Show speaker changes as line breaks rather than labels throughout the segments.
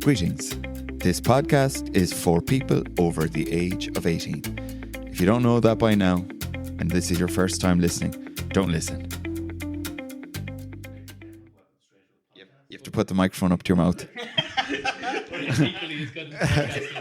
Greetings. This podcast is for people over the age of 18. If you don't know that by now, and this is your first time listening, don't listen. You have to put the microphone up to your mouth.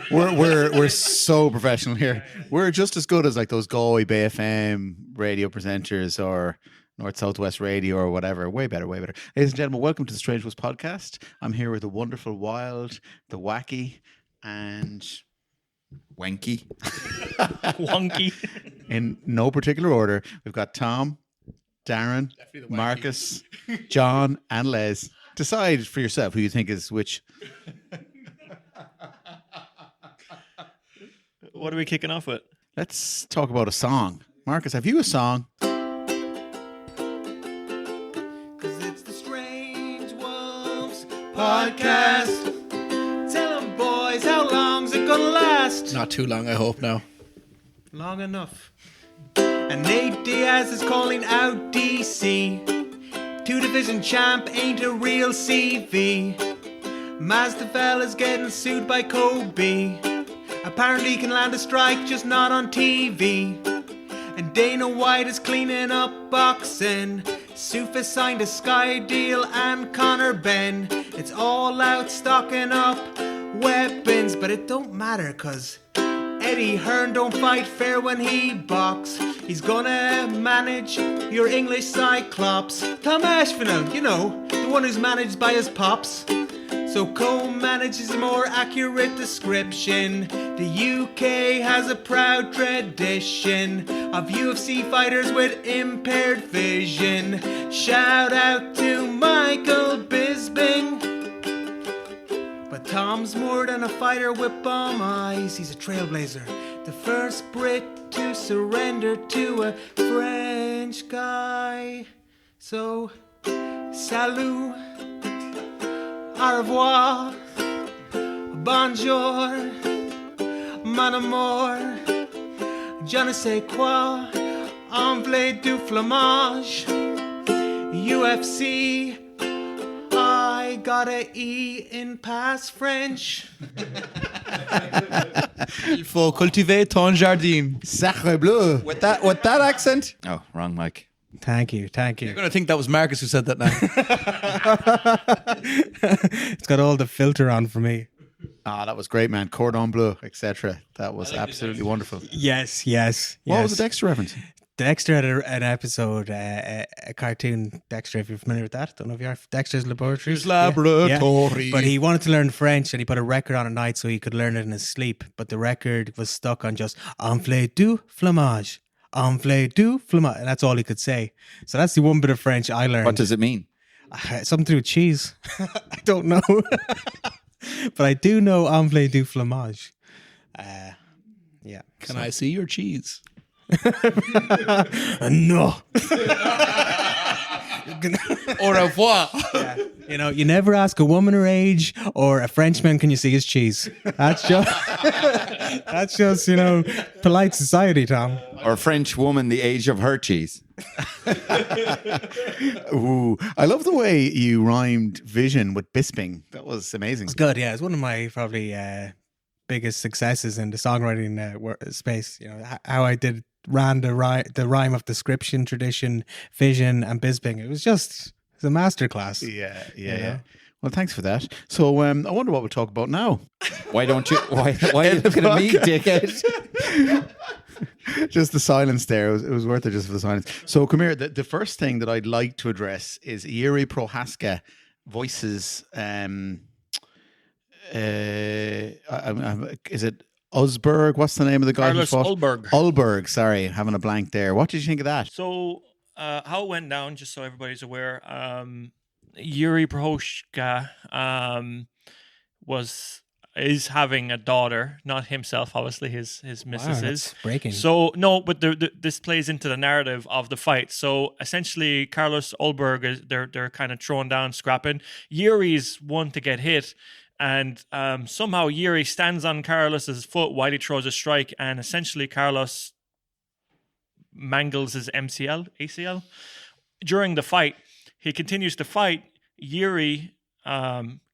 We're so professional here. We're just as good as like those Galway Bay FM radio presenters or North Southwest Radio or whatever. Way better, way better. Ladies and gentlemen, welcome to the Strange Woods podcast. I'm here with the wonderful, wild, the wacky, and
Wanky.
Wonky.
in no particular order, we've got Tom, Darren, Marcus, John, and Les. Decide for yourself who you think is which.
What are we kicking off with?
Let's talk about a song. Marcus, have you a song?
Podcast. Tell them, boys, how long's it gonna last?
Not too long, I hope now.
Long enough. And Nate Diaz is calling out DC. 2-division champ ain't a real CV. Masvidal getting sued by Kobe. Apparently can land a strike, just not on TV. And Dana White is cleaning up boxing. Sufa signed a Sky deal and Conor Ben. It's all out stocking up weapons, but it don't matter cause Eddie Hearn don't fight fair when he box. He's gonna manage your English Cyclops. Tom Aspinall, you know, the one who's managed by his pops. So co-manages a more accurate description. The UK has a proud tradition of UFC fighters with impaired vision. Shout out to Michael Bisping. But Tom's more than a fighter with bomb eyes. He's a trailblazer. The first Brit to surrender to a French guy. So, salut. Au revoir, bonjour, mon amour, je ne sais quoi, anglais du fromage, UFC, I got a E in pass French.
Il faut cultiver ton jardin.
Sacre bleu.
With that accent? Oh, wrong mic.
Thank you.
You're going to think that was Marcus who said that now.
It's got all the filter on for me.
Ah, that was great, man. Cordon bleu, etc. That was absolutely wonderful.
Yes.
What was the Dexter reference?
Dexter had an episode, a cartoon, Dexter, if you're familiar with that. Don't know if you are. Dexter's Laboratory.
Laboratory.
Yeah. But he wanted to learn French and he put a record on at night so he could learn it in his sleep. But the record was stuck on just enflé du fromage. Enflé du fromage. And that's all he could say. So that's the one bit of French I learned.
What does it mean?
Something to do with cheese. I don't know. But I do know enflé du fromage. Yeah.
Can I see your cheese?
No.
Au revoir.
Yeah. You know, you never ask a woman her age or a Frenchman, can you see his cheese? That's just, you know, polite society, Tom.
Or a French woman the age of her cheese?
Ooh, I love the way you rhymed vision with Bisping. That was amazing.
It's good, yeah. It's one of my probably biggest successes in the songwriting space. You know, how I ran the rhyme of description, tradition, vision, and Bisping. It's a masterclass.
Yeah. Well, thanks for that. So I wonder what we'll talk about now.
Why don't you? Why are you looking at me, dickhead?
Just the silence there. It was worth it just for the silence. So come here. The first thing that I'd like to address is Jiri Prochazka voices. Is it Usberg? What's the name of the guy
Carlos
who fought?
Ulberg.
Ulberg, sorry, having a blank there. What did you think of that?
So, how it went down, just so everybody's aware, Jiri Prochazka is having a daughter, not himself, obviously his missus is.
Breaking.
So, no, but this plays into the narrative of the fight. So, essentially, Carlos Ulberg, they're kind of throwing down, scrapping. Jiri's one to get hit. And somehow Jiri stands on Carlos's foot while he throws a strike, and essentially Carlos mangles his ACL. During the fight, he continues to fight. Jiri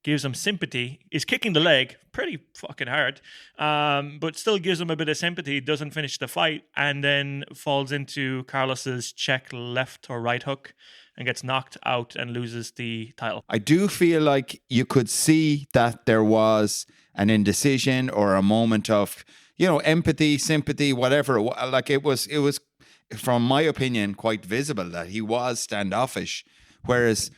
gives him sympathy. He's kicking the leg pretty fucking hard, but still gives him a bit of sympathy. Doesn't finish the fight, and then falls into Carlos's check left or right hook and gets knocked out and loses the title.
I do feel like you could see that there was an indecision or a moment of, empathy, sympathy, whatever. Like it was, from my opinion, quite visible that he was standoffish, whereas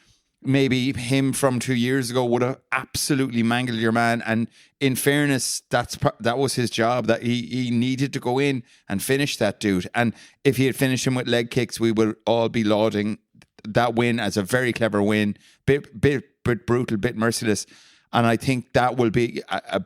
maybe him from 2 years ago would have absolutely mangled your man. And in fairness, that was his job, that he needed to go in and finish that dude. And if he had finished him with leg kicks, we would all be lauding that win as a very clever win, bit brutal, bit merciless. And I think that will be a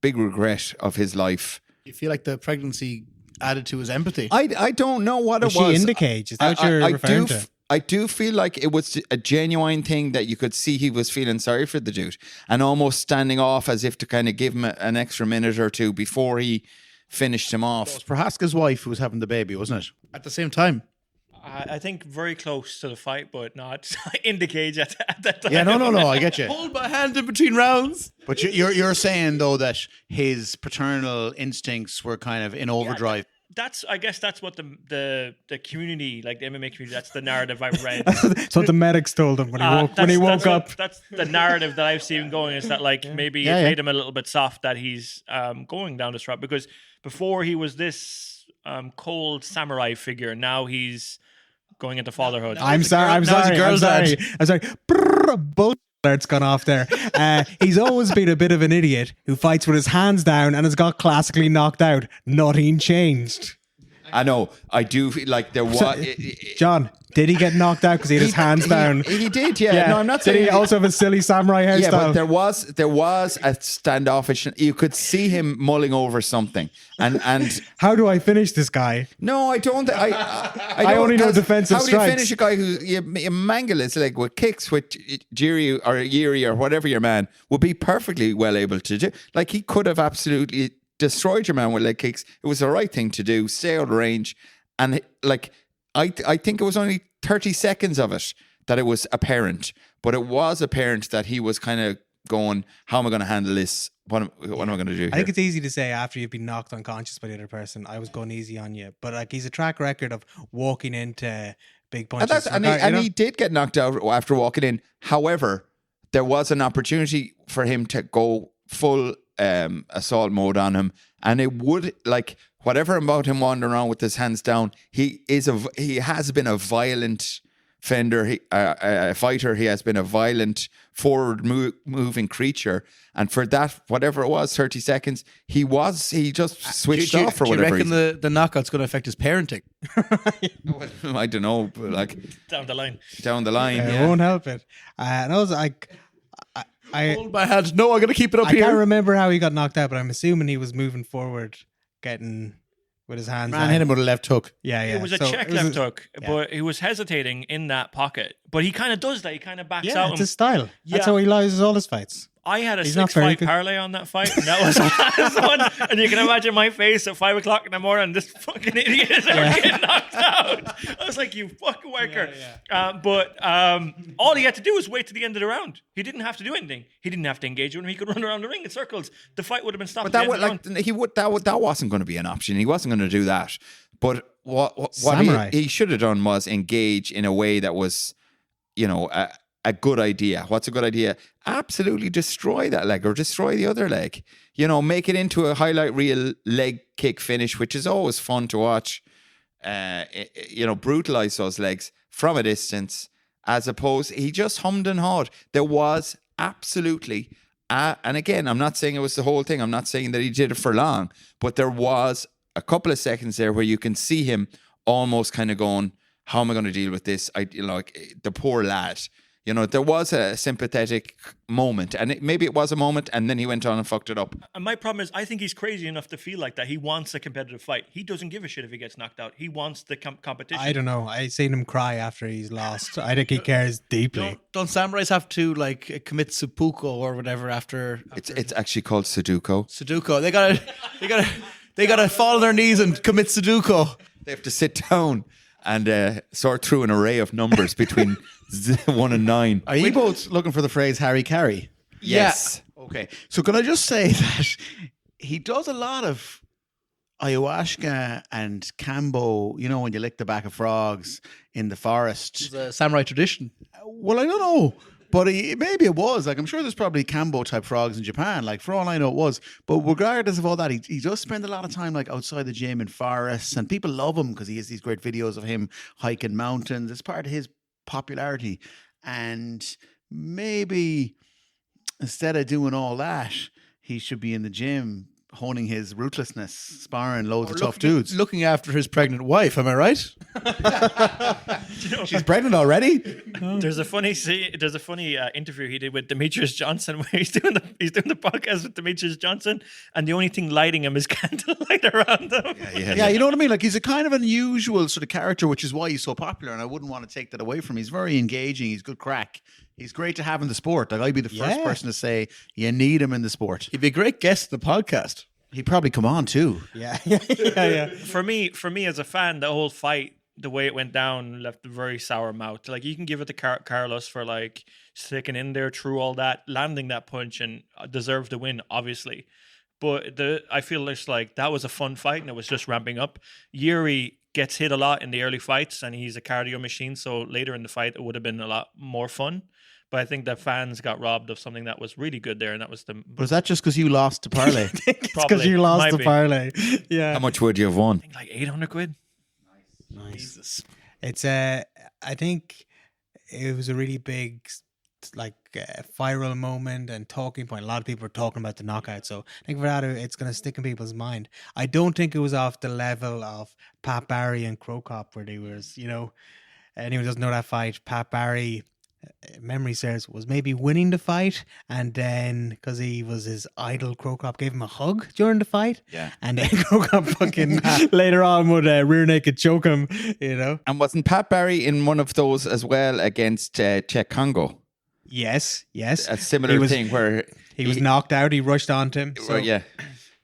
big regret of his life.
You feel like the pregnancy added to his empathy?
I don't know what it was.
Was she in the cage? Is that what you're referring to?
I do feel like it was a genuine thing that you could see he was feeling sorry for the dude and almost standing off as if to kind of give him an extra minute or two before he finished him off.
It was Prochazka's wife who was having the baby, wasn't it? At the same time.
I think very close to the fight, but not in the cage at that time.
Yeah, no, I get you.
Hold my hand in between rounds.
But you're saying though that his paternal instincts were kind of in overdrive.
I guess that's what the community, like the MMA community, that's the narrative I've read.
That's what the medics told him when he woke up.
That's the narrative that I've seen going, is that maybe it made him a little bit soft that he's going down this route, because before he was this cold samurai figure, now he's going into fatherhood.
I'm sorry. Both alerts gone off there. He's always been a bit of an idiot who fights with his hands down and has got classically knocked out. Nothing changed.
I know. I do feel like there was.
John, did he get knocked out because he had his hands down?
He did, yeah. No, I'm not saying.
Did he also have a silly samurai hairstyle?
Yeah, but there was a standoffish. You could see him mulling over something, and
how do I finish this guy?
No, I don't. I
only know defensive
how
strikes.
Uh,
How do you finish a guy who you mangle his leg with kicks, which Jiri or whatever your man would be perfectly well able to do? Like, he could have absolutely destroyed your man with leg kicks. It was the right thing to do. Stay out of range, and I think it was only 30 seconds of it that it was apparent, but it was apparent that he was kind of going, how am I going to handle this? What am I going to do here?
I think it's easy to say after you've been knocked unconscious by the other person, I was going easy on you. But he's a track record of walking into big punches.
And he did get knocked out after walking in. However, there was an opportunity for him to go full assault mode on him, and it would, whatever about him wandering around with his hands down, he has been a violent fender, a fighter. He has been a violent forward moving creature, and for that, whatever it was, 30 seconds, he just switched off for whatever reason.
Do you reckon the knockout's going to affect his parenting?
I don't know, but
down the line,
it won't help it. And I was like, I
hold my hand. No, I'm going to keep it up here.
I can't remember how he got knocked out, but I'm assuming he was moving forward, getting with his hands.
Man hit him with a left hook.
Yeah.
It was a check left hook, but he was hesitating in that pocket. But he kind of does that. He kind of backs out.
It's his style. That's how he loses all his fights.
I had a 6-5 parlay on that fight, and that was the last one. And you can imagine my face at 5 o'clock in the morning. This fucking idiot is getting knocked out. I was like, "You fucking worker!" But all he had to do was wait to the end of the round. He didn't have to do anything. He didn't have to engage with him. He could run around the ring in circles. The fight would have been stopped.
But that wasn't going to be an option. He wasn't going to do that. But what he should have done was engage in a way that was, a good idea. What's a good idea? Absolutely destroy that leg or destroy the other leg. Make it into a highlight reel leg kick finish, which is always fun to watch. Brutalize those legs from a distance, as opposed, he just hummed and hawed. There was absolutely, and again, I'm not saying it was the whole thing. I'm not saying that he did it for long, but there was a couple of seconds there where you can see him almost kind of going, how am I going to deal with this? The poor lad. There was a sympathetic moment, and maybe it was a moment, and then he went on and fucked it up.
And my problem is, I think he's crazy enough to feel like that. He wants a competitive fight. He doesn't give a shit if he gets knocked out. He wants the competition.
I don't know. I seen him cry after he's lost. I think he cares deeply.
Don't samurais have to commit seppuku or whatever after?
It's actually called Sudoku.
Sudoku. They gotta fall on their knees and commit Sudoku.
They have to sit down and sort through an array of numbers between 1 and 9.
Are you both looking for the phrase Harry Carry?
Yes.
Okay. So can I just say that he does a lot of ayahuasca and kambo, you know, when you lick the back of frogs in the forest.
It's a samurai tradition.
Well, I don't know. But maybe it was. Like, I'm sure there's probably kambo type frogs in Japan. Like, for all I know, it was. But regardless of all that, he does spend a lot of time, like, outside the gym in forests. And people love him because he has these great videos of him hiking mountains. It's part of his popularity. And maybe instead of doing all that, he should be in the gym honing his ruthlessness, sparring loads of tough dudes.
Looking after his pregnant wife, am I right?
She's pregnant already?
There's a funny interview he did with Demetrius Johnson where he's doing the podcast with Demetrius Johnson, and the only thing lighting him is candlelight around him.
Yeah, you know what I mean? Like, he's a kind of unusual sort of character, which is why he's so popular, and I wouldn't want to take that away from him. He's very engaging. He's good crack. He's great to have in the sport. Like, I'd be the first person to say you need him in the sport.
He'd be a great guest on the podcast.
He'd probably come on too.
Yeah.
For me as a fan, the whole fight, the way it went down, left a very sour mouth. Like, you can give it to Carlos for like sticking in there through all that, landing that punch, and deserved the win, obviously. But I feel it's like that was a fun fight, and it was just ramping up. Jiri gets hit a lot in the early fights, and he's a cardio machine. So later in the fight, it would have been a lot more fun. But I think that fans got robbed of something that was really good there, and that was the.
But is that just because you lost to parlay?
It's because you lost the parlay. Yeah.
How much would you have won?
I think like 800 quid.
Nice.
Jesus.
It's I think it was a really big, like, viral moment and talking point. A lot of people were talking about the knockout, so I think for that it's going to stick in people's mind. I don't think it was off the level of Pat Barry and Crow Cop, where they was, you know, anyone who doesn't know that fight, Pat Barry, memory serves, was maybe winning the fight, and then because he was his idol, Crow Cop gave him a hug during the fight, and then Crow Cop fucking later on would rear naked choke him, you know.
And wasn't Pat Barry in one of those as well against Czech Congo?
Yes.
A similar thing where
he was knocked out. He rushed onto him. So.
yeah,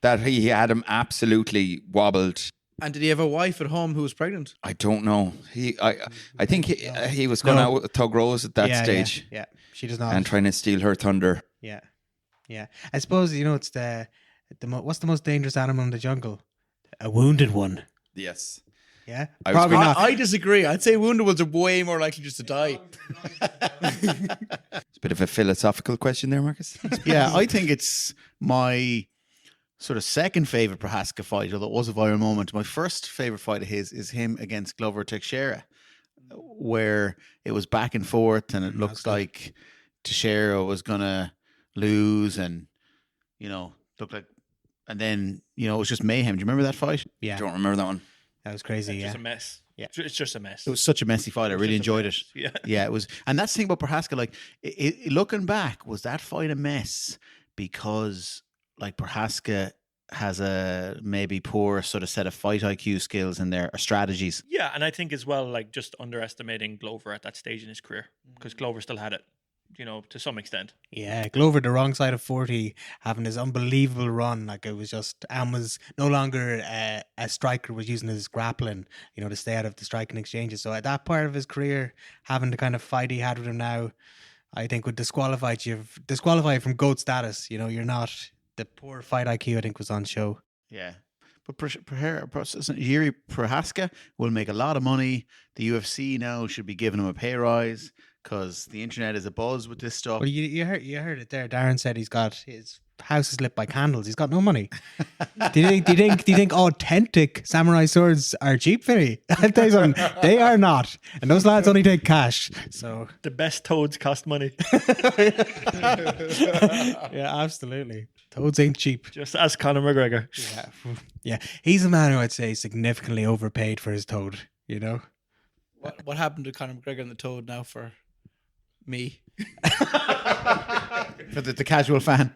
that he had him absolutely wobbled.
And did he have a wife at home who was pregnant?
I don't know. I think he was going out with Tug Rose at that stage.
Yeah, she does not.
And trying to steal her thunder.
Yeah. I suppose, you know, it's what's the most dangerous animal in the jungle? A wounded one.
Yes.
Yeah,
Probably
not.
I disagree. I'd say wounded ones are way more likely just to die.
It's a bit of a philosophical question there, Marcus.
Yeah, I think it's my sort of second favorite Prochazka fight, although it was a viral moment. My first favorite fight of his is him against Glover Teixeira, where it was back and forth, and it looked like Teixeira was gonna lose, and you know, looked like, and then you know, it was just mayhem. Do you remember that fight?
Yeah,
I don't remember that one.
That was crazy.
It's just a mess.
Yeah.
It's just a mess.
It was such a messy fight. I really enjoyed it.
Yeah.
It was. And that's the thing about Prochazka. Like, looking back, was that fight a mess because, like, Prochazka has a maybe poor sort of set of fight IQ skills in there, or strategies?
Yeah, and I think as well, like, just underestimating Glover at that stage in his career, because Glover still had it, you know, to some extent.
Yeah, Glover, the wrong side of 40, having his unbelievable run. Like, it was just, and was no longer a striker, was using his grappling, you know, to stay out of the striking exchanges. So at that part of his career, having the kind of fight he had with him now, I think would disqualify you from GOAT status. You know, you're not, the poor fight IQ, I think, was on show.
Yeah. But Jiri Prochazka will make a lot of money. The UFC now should be giving him a pay rise, because the internet is abuzz with this stuff.
Well, you heard it there. Darren said he's got his house is lit by candles. He's got no money. Do you think authentic samurai swords are cheap, Ferry? I'll tell you something. They are not, and those lads only take cash. So
The best toads cost money.
yeah, absolutely. Toads ain't cheap.
Just ask Conor McGregor.
Yeah. He's a man who I'd say significantly overpaid for his toad. You know.
What happened to Conor McGregor and the Toad now for me?
For the casual fan.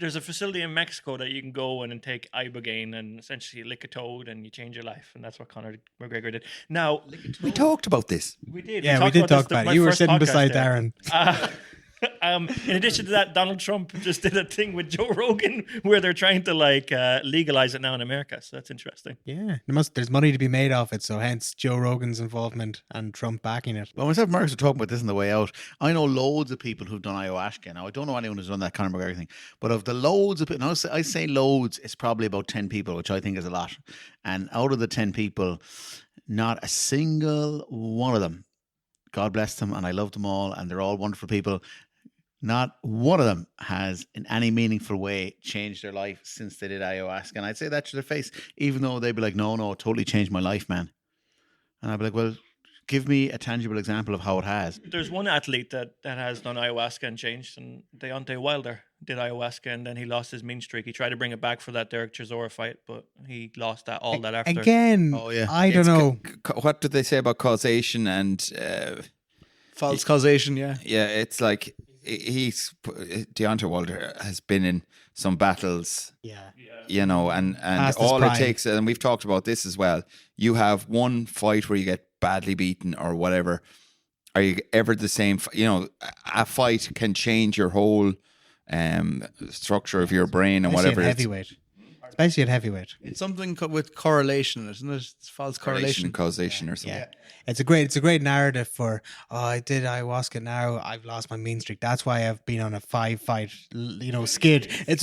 There's a facility in Mexico that you can go in and take ibogaine and essentially lick a toad and you change your life, and that's what Conor McGregor did. Now
We talked about this.
we did.
Yeah, we did talk
this,
about
my
it. You were
first
sitting
podcast
beside
there.
Darren.
In addition to that, Donald Trump just did a thing with Joe Rogan where they're trying to legalize it now in America. So that's interesting.
Yeah, there's money to be made off it, so hence Joe Rogan's involvement and Trump backing it.
Well, myself and Marcus were talking about this on the way out. I know loads of people who've done ayahuasca. Now, I don't know anyone who's done that Conor McGregor thing, but of the loads of people, I say loads, it's probably about 10 people, which I think is a lot. And out of the 10 people, not a single one of them, God bless them, and I love them all, and they're all wonderful people, not one of them has in any meaningful way changed their life since they did ayahuasca. And I'd say that to their face, even though they'd be like, no, it totally changed my life, man. And I'd be like, well, give me a tangible example of how it has.
There's one athlete that has done ayahuasca and changed, and Deontay Wilder did ayahuasca and then he lost his mean streak. He tried to bring it back for that Derek Chisora fight, but he lost that after.
Again,
Oh, yeah.
I don't know.
What did they say about causation and
False causation, yeah.
yeah, it's like Deontay Wilder has been in some battles,
Yeah.
you know, and
Past his
all
prime.
it takes, and we've talked about this as well, you have one fight where you get badly beaten or whatever. Are you ever the same? You know, a fight can change your whole structure of your brain and
Especially
whatever.
at
It's
heavyweight. Especially at heavyweight.
It's something with correlation, isn't it? It's false correlation.
causation or something.
Yeah. It's a great narrative for, I did ayahuasca, now I've lost my mean streak. That's why I've been on a 5-fight, skid. It's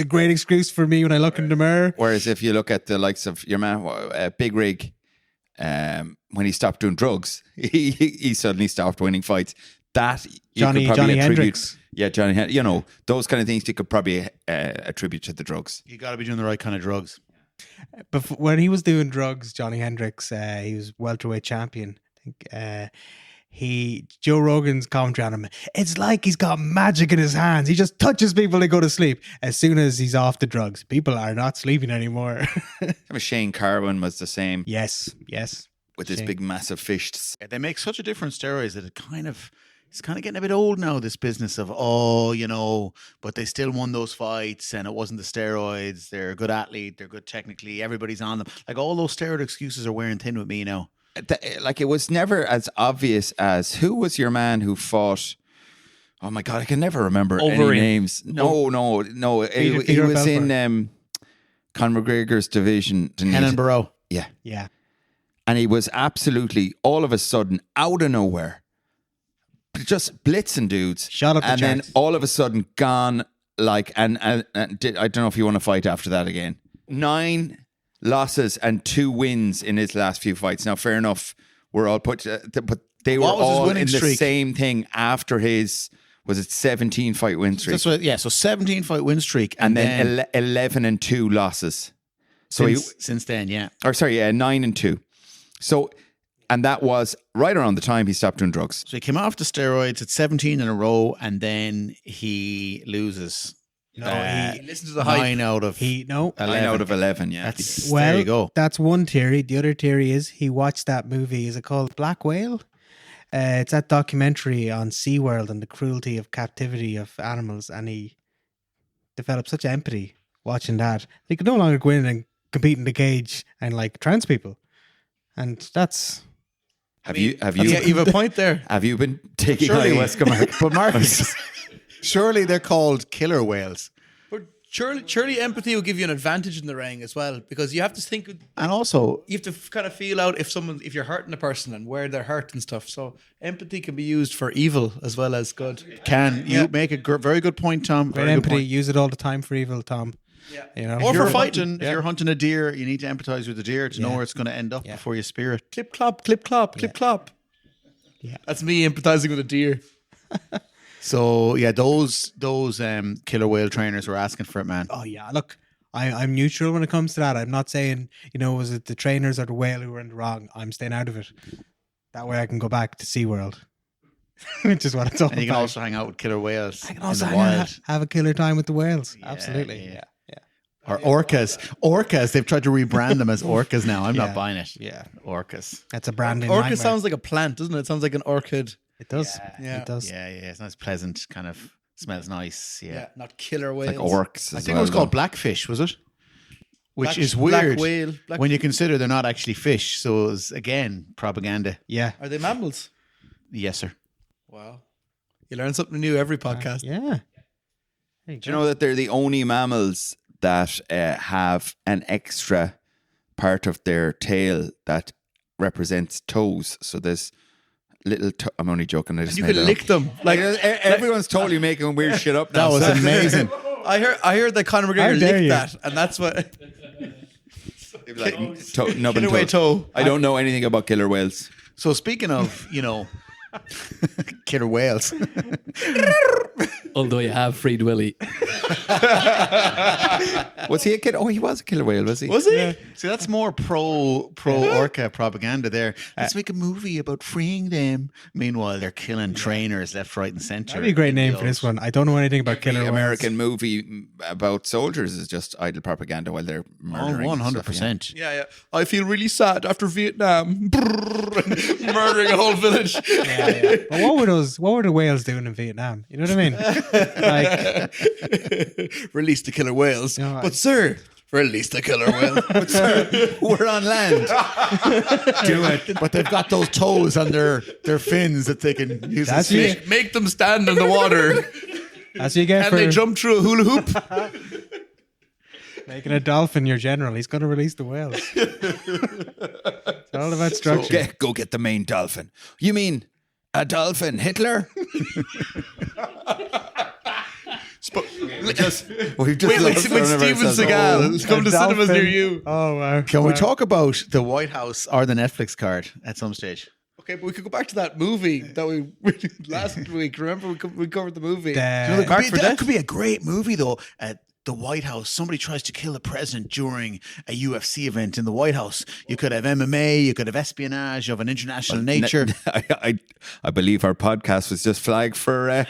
a great excuse for me when I look in the mirror.
Whereas if you look at the likes of your man, Big Rig, when he stopped doing drugs, he suddenly stopped winning fights. That you could probably
Johnny
attribute.
Hendricks.
Yeah, Johnny Hendricks. You know, those kind of things you could probably attribute to the drugs.
You got to be doing the right kind of drugs.
Before, when he was doing drugs, Johnny Hendricks, he was welterweight champion. I think Joe Rogan's commentary on him, it's like he's got magic in his hands. He just touches people, they go to sleep. As soon as he's off the drugs, people are not sleeping anymore.
Shane Carwin was the same
Yes.
with his
Shane.
big massive fists.
They make such a difference, steroids, that it's kind of getting a bit old now, this business of, but they still won those fights and it wasn't the steroids. They're a good athlete. They're good technically. Everybody's on them. Like all those steroid excuses are wearing thin with me now.
Like it was never as obvious as who was your man who fought. Oh my God, I can never remember any
Overeem.
names. No. He
Peter
was
Belfort.
in Conor McGregor's division.
Henan Barrow.
Yeah.
Yeah.
And he was absolutely all of a sudden out of nowhere, just blitzing dudes.
Shot up the
and
charts.
then all of a sudden gone and I don't know if you want to fight after that again. 9 losses and 2 wins in his last few fights. Now, fair enough, we're all but they were
What was his
all
winning
in the
streak?
same thing after his 17 fight win streak,
That's what, so 17 fight win streak.
and then 11 and 2 losses. So
since then, yeah.
9 and 2. So, and that was right around the time he stopped doing drugs.
So he came off the steroids at 17 in a row and then he loses.
No,
He listened to the hype.
9 out of
9 out of 11, yeah.
That's,
well,
there you go.
That's one theory. The other theory is he watched that movie. Is it called Black Whale? It's that documentary on SeaWorld and the cruelty of captivity of animals, and he developed such empathy watching that. He could no longer go in and compete in the cage and like trans people, and that's.
Have you
Yeah, you have a point there.
have you been taking
Surely.
ayahuasca, Mark?
But Marcus, surely they're called killer whales.
But surely empathy will give you an advantage in the ring as well, because you have to think,
And also,
you have to kind of feel out if you're hurting a person and where they're hurt and stuff. So empathy can be used for evil as well as good.
you make a very good point, Tom?
Great
Very good
empathy.
point.
Use it all the time for evil, Tom.
Yeah.
You know,
Or
If you're
for fighting.
If you're hunting a deer, you need to empathize with the deer to know
Yeah.
where it's going to end up
Yeah.
before you spear it.
Clip clop, clip clop, clip clop.
Yeah.
That's me empathizing with a deer.
So yeah, those killer whale trainers were asking for it, man.
Oh yeah, look, I'm neutral when it comes to that. I'm not saying, was it the trainers or the whale who were in the wrong. I'm staying out of it. That way I can go back to SeaWorld, which is what it's all
And you can
about.
also hang out with killer whales
I can also
in the wild.
have a killer time with the whales. Absolutely.
yeah.
Yeah.
Or orcas. Orcas. They've tried to rebrand them as orcas now. I'm
Yeah.
not buying it.
Yeah.
Orcas.
That's a branding
Orchid
nightmare.
sounds like a plant, doesn't it? It sounds like an orchid.
It does.
Yeah.
It does.
Yeah. It's nice, pleasant, kind of smells nice. Yeah.
Not killer whales.
Like orcs.
I
as
think
well,
it was called
though.
blackfish, was it? Which
Black-
is
black
weird
whale, black-
when you consider they're not actually fish. So it's, again, propaganda.
Yeah.
Are they mammals?
Yes, sir.
Wow. You learn something new every podcast.
Yeah.
Do you know that they're the only mammals that have an extra part of their tail that represents toes? So there's little. I'm only joking. I just
You
made
can
it
lick
up.
them. Like
Everyone's totally making weird shit up.
That
Now.
was amazing.
I heard that Conor
How
McGregor
dare
licked
you.
that, and that's what.
It was like nubbin
Killer whale
toe.
toe.
I don't know anything about killer whales.
So speaking of, killer whales.
Although you have freed Willie.
Was he a kid? Oh, he was a killer whale, was he?
Was he?
See, that's more pro orca propaganda there. Let's make a movie about freeing them. Meanwhile, they're killing trainers left, right, and centre.
That'd be a great name for this one. I don't know anything about
The
killer whales.
American movie about soldiers is just idle propaganda while they're
Oh,
murdering.
100%.
Yeah. I feel really sad after Vietnam. Murdering a whole village.
Yeah. But what were the whales doing in Vietnam? You know what I mean? Like,
Release the killer whales.
No,
But sir, release the killer whale.
But sir, we're on land.
Do it. But they've got those toes on their fins that they can use as
That's
fish.
it.
Make them stand in the water.
that's what you get
Can
for
they jump through a hula hoop?
making a dolphin your general. He's going to release the whales. It's all about structure.
Go get the main dolphin. You mean a dolphin, Hitler? We've just
With
lost
Steven
one of ourselves.
Seagal. It's coming to cinemas near
Dolphin.
you.
Oh, wow.
Can we
Wow.
talk about the White House or the Netflix card at some stage?
Okay, but we could go back to that movie that we last week. Remember, we covered the movie.
That could be a great movie, though. At the White House, somebody tries to kill the president during a UFC event in the White House. You could have MMA, you could have espionage of an international nature.
I believe our podcast was just flagged for.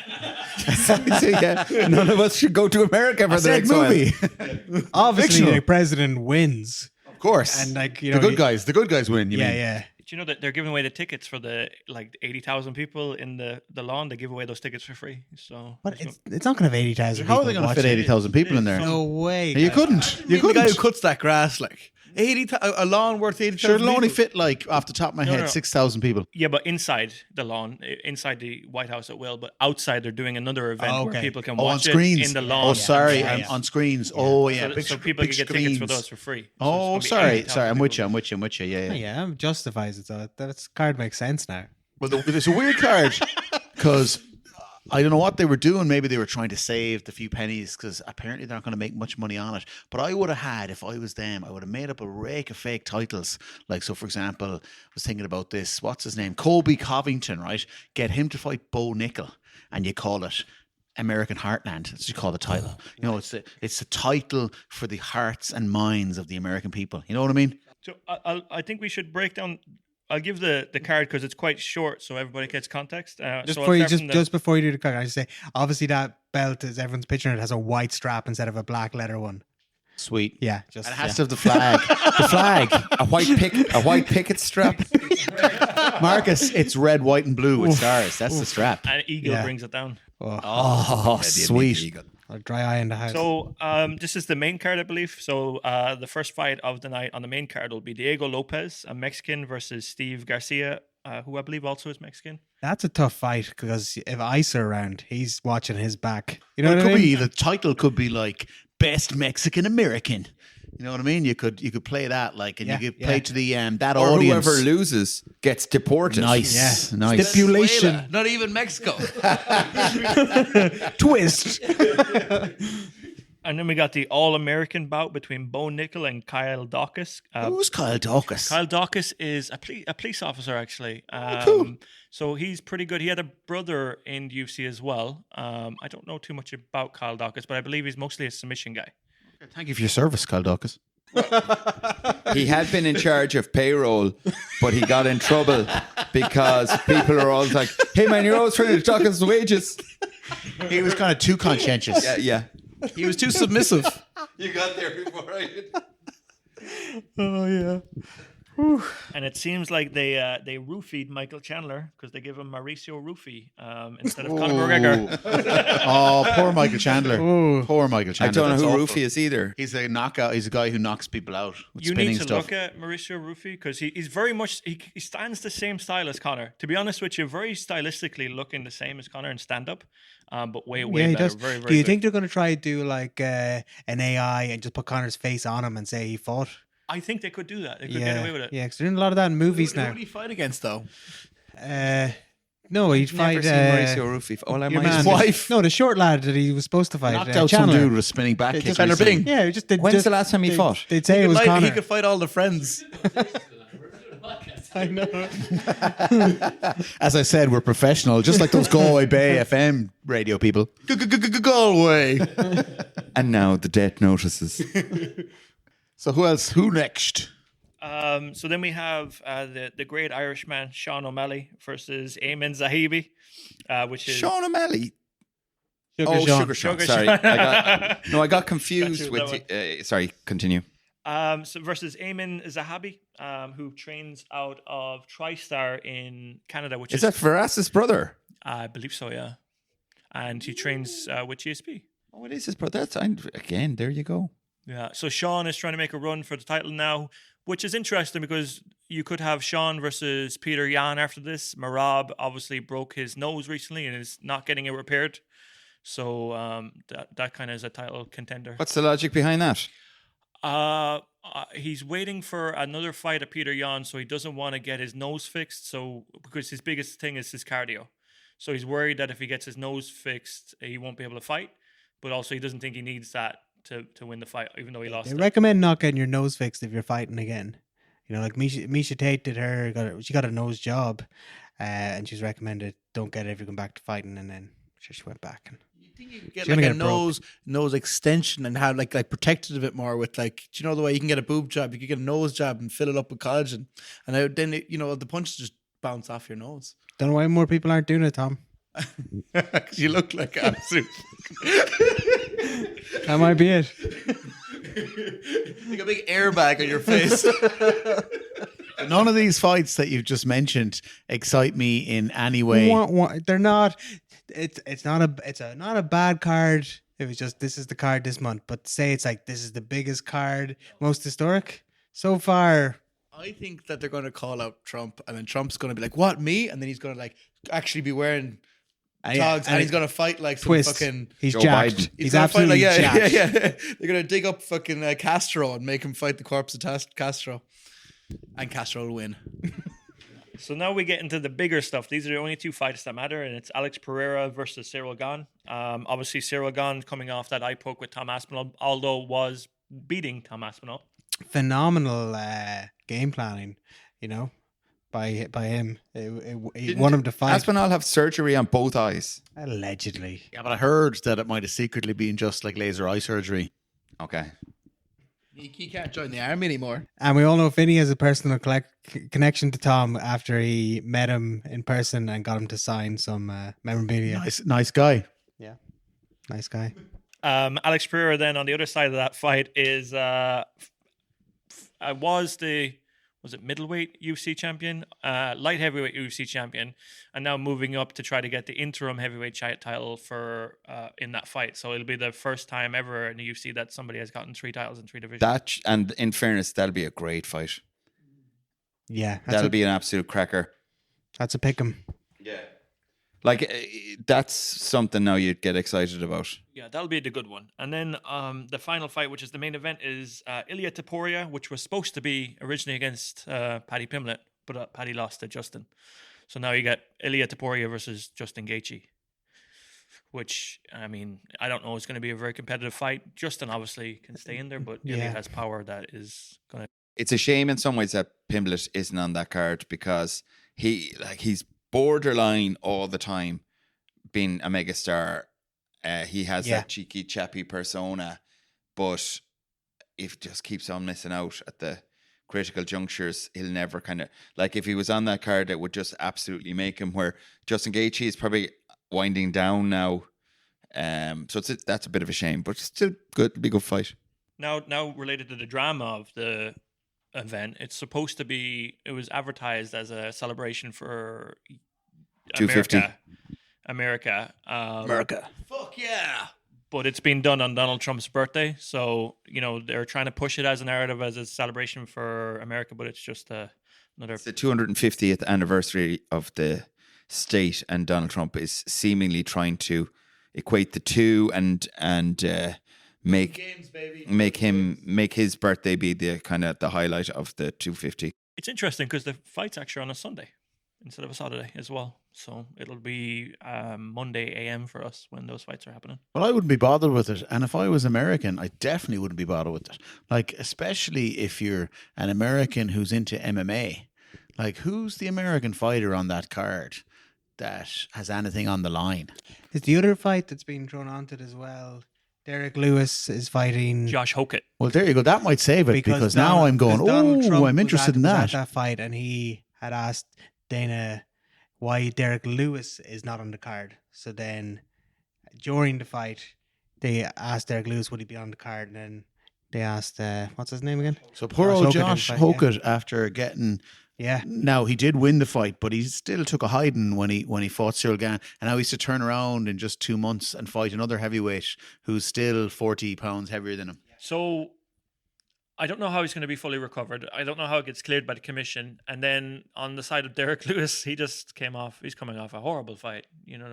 So, yeah, none of us should go to America for the
Said
next movie.
Obviously,
Fictional.
the president wins.
Of course.
And, like, you
the
know,
good guys. The good guys win, you mean?
Yeah.
Do you know that they're giving away the tickets for the 80,000 people in the lawn? They give away those tickets for free. So
But it's not going to have 80,000
How are they
people
going to
watch
fit
it.
80,000 people in there?
No way.
You couldn't. You
The guy who
couldn't.
cuts that grass, like a lawn worth 80,000.
Sure, it'll only
people.
fit, like, off the top of my head,
no.
6,000 people.
Yeah, but inside the lawn, inside the White House it will, but outside they're doing another event
Oh,
where
okay.
people can
Oh, on
watch it
screens.
in the lawn.
Oh, sorry.
Yeah.
On screens. Oh, yeah.
So people can get tickets for those for free. So
Oh,
it's gonna be
sorry.
80,000
Sorry, I'm with you.
people.
Yeah.
Yeah, justifies it. So that card makes sense now.
Well, it's a weird card because I don't know what they were doing. Maybe they were trying to save the few pennies because apparently they're not going to make much money on it. But I would have had, if I was them, I would have made up a rake of fake titles. Like, so for example, I was thinking about this. What's his name? Colby Covington, right? Get him to fight Bo Nickel and you call it American Heartland. That's what you call the title. You know, it's a title for the hearts and minds of the American people. You know what I mean?
So I think we should break down. I'll give the card because it's quite short, so everybody gets context.
Just
so
before
I'll
you
start from the-
just before you do the card, I just say obviously that belt, as everyone's picturing it, has a white strap instead of a black leather one.
Sweet.
Yeah, just
And it has to have the flag. The flag.
A white picket strap.
Marcus, it's red, white, and blue with stars. That's the strap.
an eagle
Yeah.
brings it down.
Oh, sweet.
a dry eye in the house.
So this is the main card, I believe. So the first fight of the night on the main card will be Diego Lopez, a Mexican, versus Steve Garcia, who I believe also is Mexican.
That's a tough fight because if Ice are around, he's watching his back. You know
It
what I
could
mean?
be the title could be like Best Mexican American. You know what I mean? You could play that like, and
Yeah,
you could
yeah.
play to the that
Or
audience.
whoever loses gets deported.
Nice,
Yeah.
nice.
Stipulation.
Venezuela, not even Mexico.
Twist.
And then we got the All-American bout between Bo Nickel and Kyle Dawkis.
Who's Kyle Dawkins?
Kyle Dawkis is a police officer, actually.
cool.
So he's pretty good. He had a brother in the UFC as well. I don't know too much about Kyle Dawkis, but I believe he's mostly a submission guy.
Thank you for your service, Kyle Dawkins.
He had been in charge of payroll, but he got in trouble because people are always like, "Hey man, you're always trying to talk us wages."
He was kind of too conscientious.
Yeah.
He was too submissive.
You got there before I did.
Oh yeah.
And it seems like they roofied Michael Chandler because they give him Mauricio Rufy instead of Conor McGregor.
Oh, poor Michael Chandler. Poor Michael
I
Chandler.
don't know
That's
who
awful.
Rufy is either.
He's a knockout. He's a guy who knocks people out with
You
spinning
need to
stuff.
look at Mauricio Rufy because he's very much he stands the same style as Conor. To be honest with you, very stylistically looking the same as Conor in stand up, but way
Yeah, he
better.
does.
Very, very
Do you
good.
think they're going to try to do like an AI and just put Connor's face on him and say he fought?
I think they could do that. They could get away with it.
Yeah, because they're doing a lot of that in movies
Who
now.
would he fight against though?
No, he'd
Never
fight
seen Mauricio Rufy. All I
your
might
man,
is
wife.
No, the short lad that he was supposed to fight.
Knocked out some
Chandler.
dude with a spinning back kick.
just Chandler
recently.
Bing.
Yeah, just
When's the last time he fought?
They'd say it was Connor.
He could fight all the friends.
I know.
As I said, we're professional, just like those Galway Bay FM radio people. Galway.
And now the death notices.
So who else? Who next?
So then we have the great Irishman Sean O'Malley versus Eamon Zahabi, which is
Sean O'Malley.
Sugar Sean.
Sugar Sean.
Sugar
Sorry.
Sean.
I got confused
Got you
with.
with
Sorry, continue.
So versus Eamon Zahabi, who trains out of TriStar in Canada, which
Is that Veras's brother?
I believe so, yeah. And he trains with GSP.
Oh, it is his brother. Again, there you go.
Yeah. So Sean is trying to make a run for the title now, which is interesting because you could have Sean versus Peter Yan after this. Marab obviously broke his nose recently and is not getting it repaired. So that kind of is a title contender.
What's the logic behind that?
He's waiting for another fight at Peter Yan, so he doesn't want to get his nose fixed. So because his biggest thing is his cardio, so he's worried that if he gets his nose fixed, he won't be able to fight. But also, he doesn't think he needs that to win the fight, even though he lost.
They
it.
recommend not getting your nose fixed if you're fighting again. You know, like Misha Tate did she got a nose job, and she's recommended don't get it if you come back to fighting, and then she went back. And
You think you could get
She's
like
gonna
a
get it broke.
nose extension and have like protected a bit more with like, do you know the way you can get a boob job? You could get a nose job and fill it up with collagen, and then the punches just bounce off your nose.
don't know why more people aren't doing it, Tom.
'Cause you look like absolute.
That might be it.
like a big airbag on your face.
None of these fights that you've just mentioned excite me in any way.
They're not. It's not a bad card. It was just this is the card this month. But say it's like this is the biggest card, most historic so far.
I think that they're going to call out Trump, and then Trump's going to be like, "What, me?" And then he's going to like actually be wearing togs, and he's going to fight like some
twist.
fucking.
He's
Joe
jacked.
Biden.
He's
gonna fight,
absolutely
like,
jacked.
yeah. They're going to dig up fucking Castro and make him fight the corpse of Castro, and Castro will win.
So now we get into the bigger stuff. These are the only two fights that matter, and it's Alex Pereira versus Cyril Gane. Obviously, Cyril Gane coming off that eye poke with Tom Aspinall, although was beating Tom Aspinall.
Phenomenal game planning, by him. He won him to fight.
Aspinall have surgery on both eyes.
Allegedly.
Yeah, but I heard that it might have secretly been just like laser eye surgery.
Okay.
He can't join the army anymore.
And we all know Finney has a personal connection to Tom after he met him in person and got him to sign some memorabilia.
Nice guy.
Yeah. Nice guy.
Alex Pereira then on the other side of that fight is was it middleweight UFC champion, light heavyweight UFC champion, and now moving up to try to get the interim heavyweight title for in that fight. So it'll be the first time ever in the UFC that somebody has gotten 3 titles in 3 divisions.
And in fairness, that'll be a great fight.
Yeah.
That'll be an absolute cracker.
That's a pick 'em.
Yeah. Like, that's something now you'd get excited about.
Yeah, that'll be the good one. And then the final fight, which is the main event, is Ilia Topuria, which was supposed to be originally against Paddy Pimblett, but Paddy lost to Justin. So now you got Ilia Topuria versus Justin Gaethje, which, I mean, I don't know, it's going to be a very competitive fight. Justin obviously can stay in there, but Ilia has power that is going to...
It's a shame in some ways that Pimblett isn't on that card because he's borderline all the time being a megastar. He has that cheeky chappy persona, but if just keeps on missing out at the critical junctures, he'll never kind of, like, if he was on that card, it would just absolutely make him, where Justin Gaethje is probably winding down now. So that's a bit of a shame, but still good. It'll be a good fight.
Now related to the drama of the event. It's supposed to be. It was advertised as a celebration for
250.
America.
Fuck yeah.
But it's been done on Donald Trump's birthday, so they're trying to push it as a narrative, as a celebration for America. But it's just another.
It's the 250th anniversary of the state, and Donald Trump is seemingly trying to equate the two and make his birthday be the kind of the highlight of the 250.
It's interesting because the fight's actually on a Sunday instead of a Saturday as well. So it'll be Monday AM for us when those fights are happening.
Well, I wouldn't be bothered with it. And if I was American, I definitely wouldn't be bothered with it. Like, especially if you're an American who's into MMA. Like, who's the American fighter on that card that has anything on the line?
Is the other fight that's being thrown onto it as well? Derek Lewis is fighting
Josh Hokett.
Well, there you go. That might save it because now I'm going, I'm interested in that.
That fight, and he had asked Dana why Derek Lewis is not on the card. So then during the fight, they asked Derek Lewis would he be on the card, and then they asked what's his name again?
So poor old Josh Hokett, after getting.
Yeah.
Now he did win the fight, but he still took a hiding when he fought Cyril Gane, and now he's to turn around in just 2 months and fight another heavyweight who's still 40 pounds heavier than him.
So I don't know how he's going to be fully recovered. I don't know how it gets cleared by the commission. And then on the side of Derek Lewis, he's coming off a horrible fight,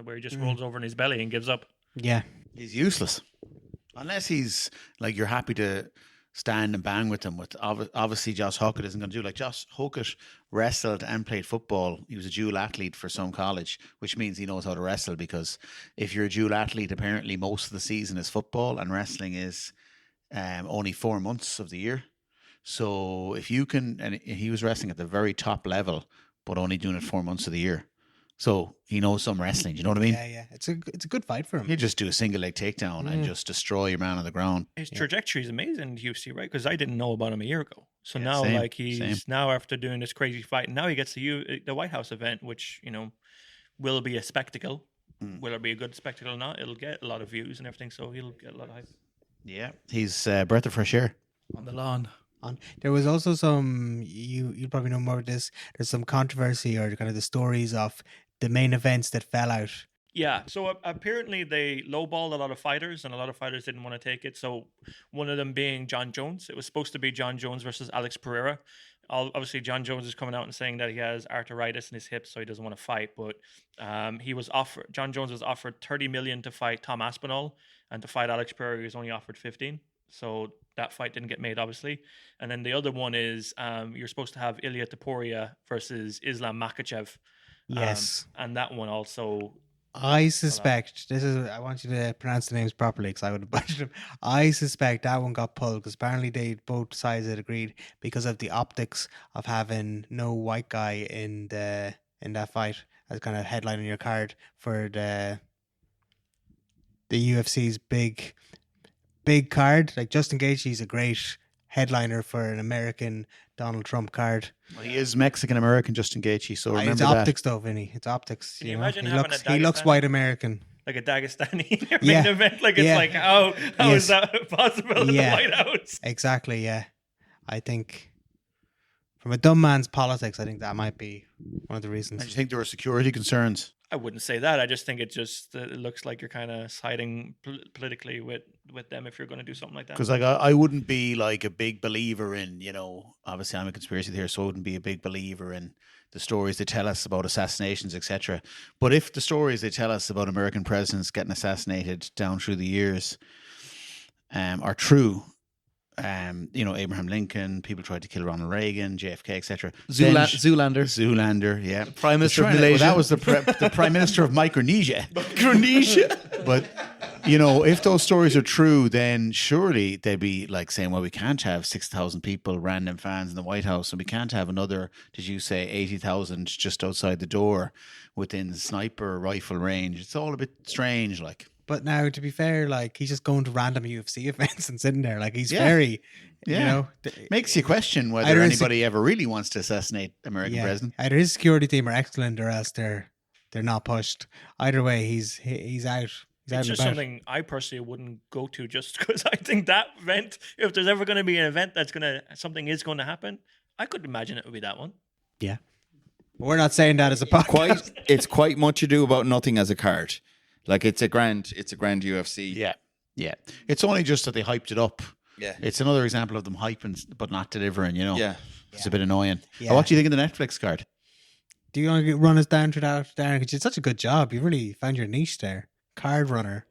where he just rolls over in his belly and gives up.
Yeah.
He's useless. Unless he's like, you're happy to stand and bang with him. With obviously Josh Hokett isn't going to do. Like, Josh Hokett wrestled and played football. He was a dual athlete for some college, which means he knows how to wrestle, because if you're a dual athlete, apparently most of the season is football and wrestling is only 4 months of the year. So if you can, and he was wrestling at the very top level, but only doing it 4 months of the year. So he knows some wrestling. You know what I mean?
Yeah. It's a good fight for him.
He'll just do a single leg takedown and just destroy your man on the ground.
His trajectory is amazing in the UFC, right? Because I didn't know about him a year ago. So now,
same.
He's now, after doing this crazy fight, and now he gets the White House event, which will be a spectacle. Will it be a good spectacle or not? It'll get a lot of views and everything, so he'll get a lot of hype.
Yeah, he's breath of fresh air
On the lawn.
There was also some, you probably know more about this, there's some controversy or kind of the stories of the main events that fell out.
Yeah, so apparently they lowballed a lot of fighters, and a lot of fighters didn't want to take it. So one of them being John Jones. It was supposed to be John Jones versus Alex Pereira. Obviously, John Jones is coming out and saying that he has arthritis in his hips, so he doesn't want to fight. But John Jones was offered $30 million to fight Tom Aspinall, and to fight Alex Pereira, he was only offered 15. So that fight didn't get made, obviously. And then the other one is you're supposed to have Ilya Topuria versus Islam Makhachev.
Yes.
And that one also.
I suspect, I want you to pronounce the names properly because I would have butchered them. I suspect that one got pulled because apparently both sides had agreed because of the optics of having no white guy in that fight as kind of headlining your card for the UFC's big card. Like, Justin Gaethje's a great headliner for an American Donald Trump card.
Well, he is Mexican-American, Justin Gaethje, so remember
it's optics though, Vinny. It's optics.
Can you imagine having
he looks white American.
Like a Dagestani in your main event? Like, it's like, how is that possible in the White House?
Exactly, yeah. I think from a dumb man's politics, I think that might be one of the reasons.
Do you think there were security concerns?
I wouldn't say that. I just think it looks like you're kind of siding politically with them if you're going to do something like that.
Because I wouldn't be like a big believer in, obviously I'm a conspiracy theorist, so I wouldn't be a big believer in the stories they tell us about assassinations, etc. But if the stories they tell us about American presidents getting assassinated down through the years are true, Abraham Lincoln, people tried to kill Ronald Reagan, JFK, etc. Zoolander, yeah.
Prime Minister of Malaysia.
That was the Prime Minister of Micronesia. But, if those stories are true, then surely they'd be like saying, well, we can't have 6,000 people, random fans in the White House, and we can't have another, did you say, 80,000 just outside the door within sniper rifle range. It's all a bit strange, like.
But now, to be fair, like, he's just going to random UFC events and sitting there. Like, he's very,
makes you question whether anybody ever really wants to assassinate American president.
Either his security team are excellent or else they're not pushed. Either way, he's out. He's out
It's
and
just
about.
something I personally wouldn't go to just because I think that event, if there's ever going to be an event something is going to happen, I could imagine it would be that one.
Yeah. We're not saying that as a podcast.
It's quite much ado about nothing as a card. Like it's a grand UFC.
Yeah. Yeah. It's only just that they hyped it up.
Yeah.
It's another example of them hyping but not delivering, you know?
Yeah.
It's a bit annoying.
Yeah.
What do you think of the Netflix card?
Do you want to run us down through that, Darren? Because you did such a good job. You really found your niche there. Card runner.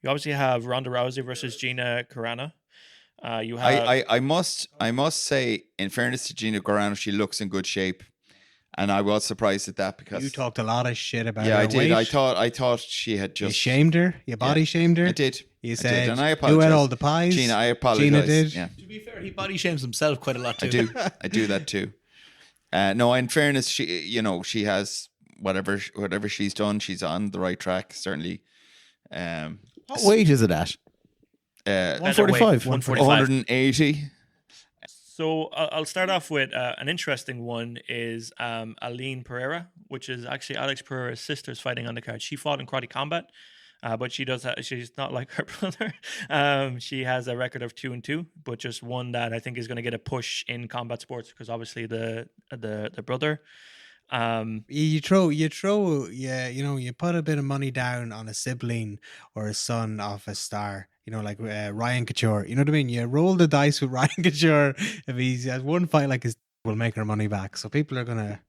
You obviously have Ronda Rousey versus Gina Carano. You have
I must say, in fairness to Gina Carano, she looks in good shape. And I was surprised at that because
You talked a lot of shit about
yeah,
her
I did.
weight.
I thought she had
You
just
shamed her. You body shamed her.
I did.
You
I
said,
did, and I
who
apologize.
had all the pies?
Gina, I apologize.
Gina did.
Yeah,
To be fair, he body shames himself quite a lot too.
I do. I do that too. No, in fairness, she has whatever she's done. She's on the right track, certainly.
What weight is it at?
145.
180.
So I'll start off with an interesting one is Aline Pereira, which is actually Alex Pereira's sister's fighting on the card. She fought in karate combat, but she's not like her brother. She has a record of 2-2, but just one that I think is going to get a push in combat sports because obviously the brother.
You put a bit of money down on a sibling or a son of a star, like Ryan Couture. You know what I mean? You roll the dice with Ryan Couture. If he has one fight like his, will make her money back. So people are gonna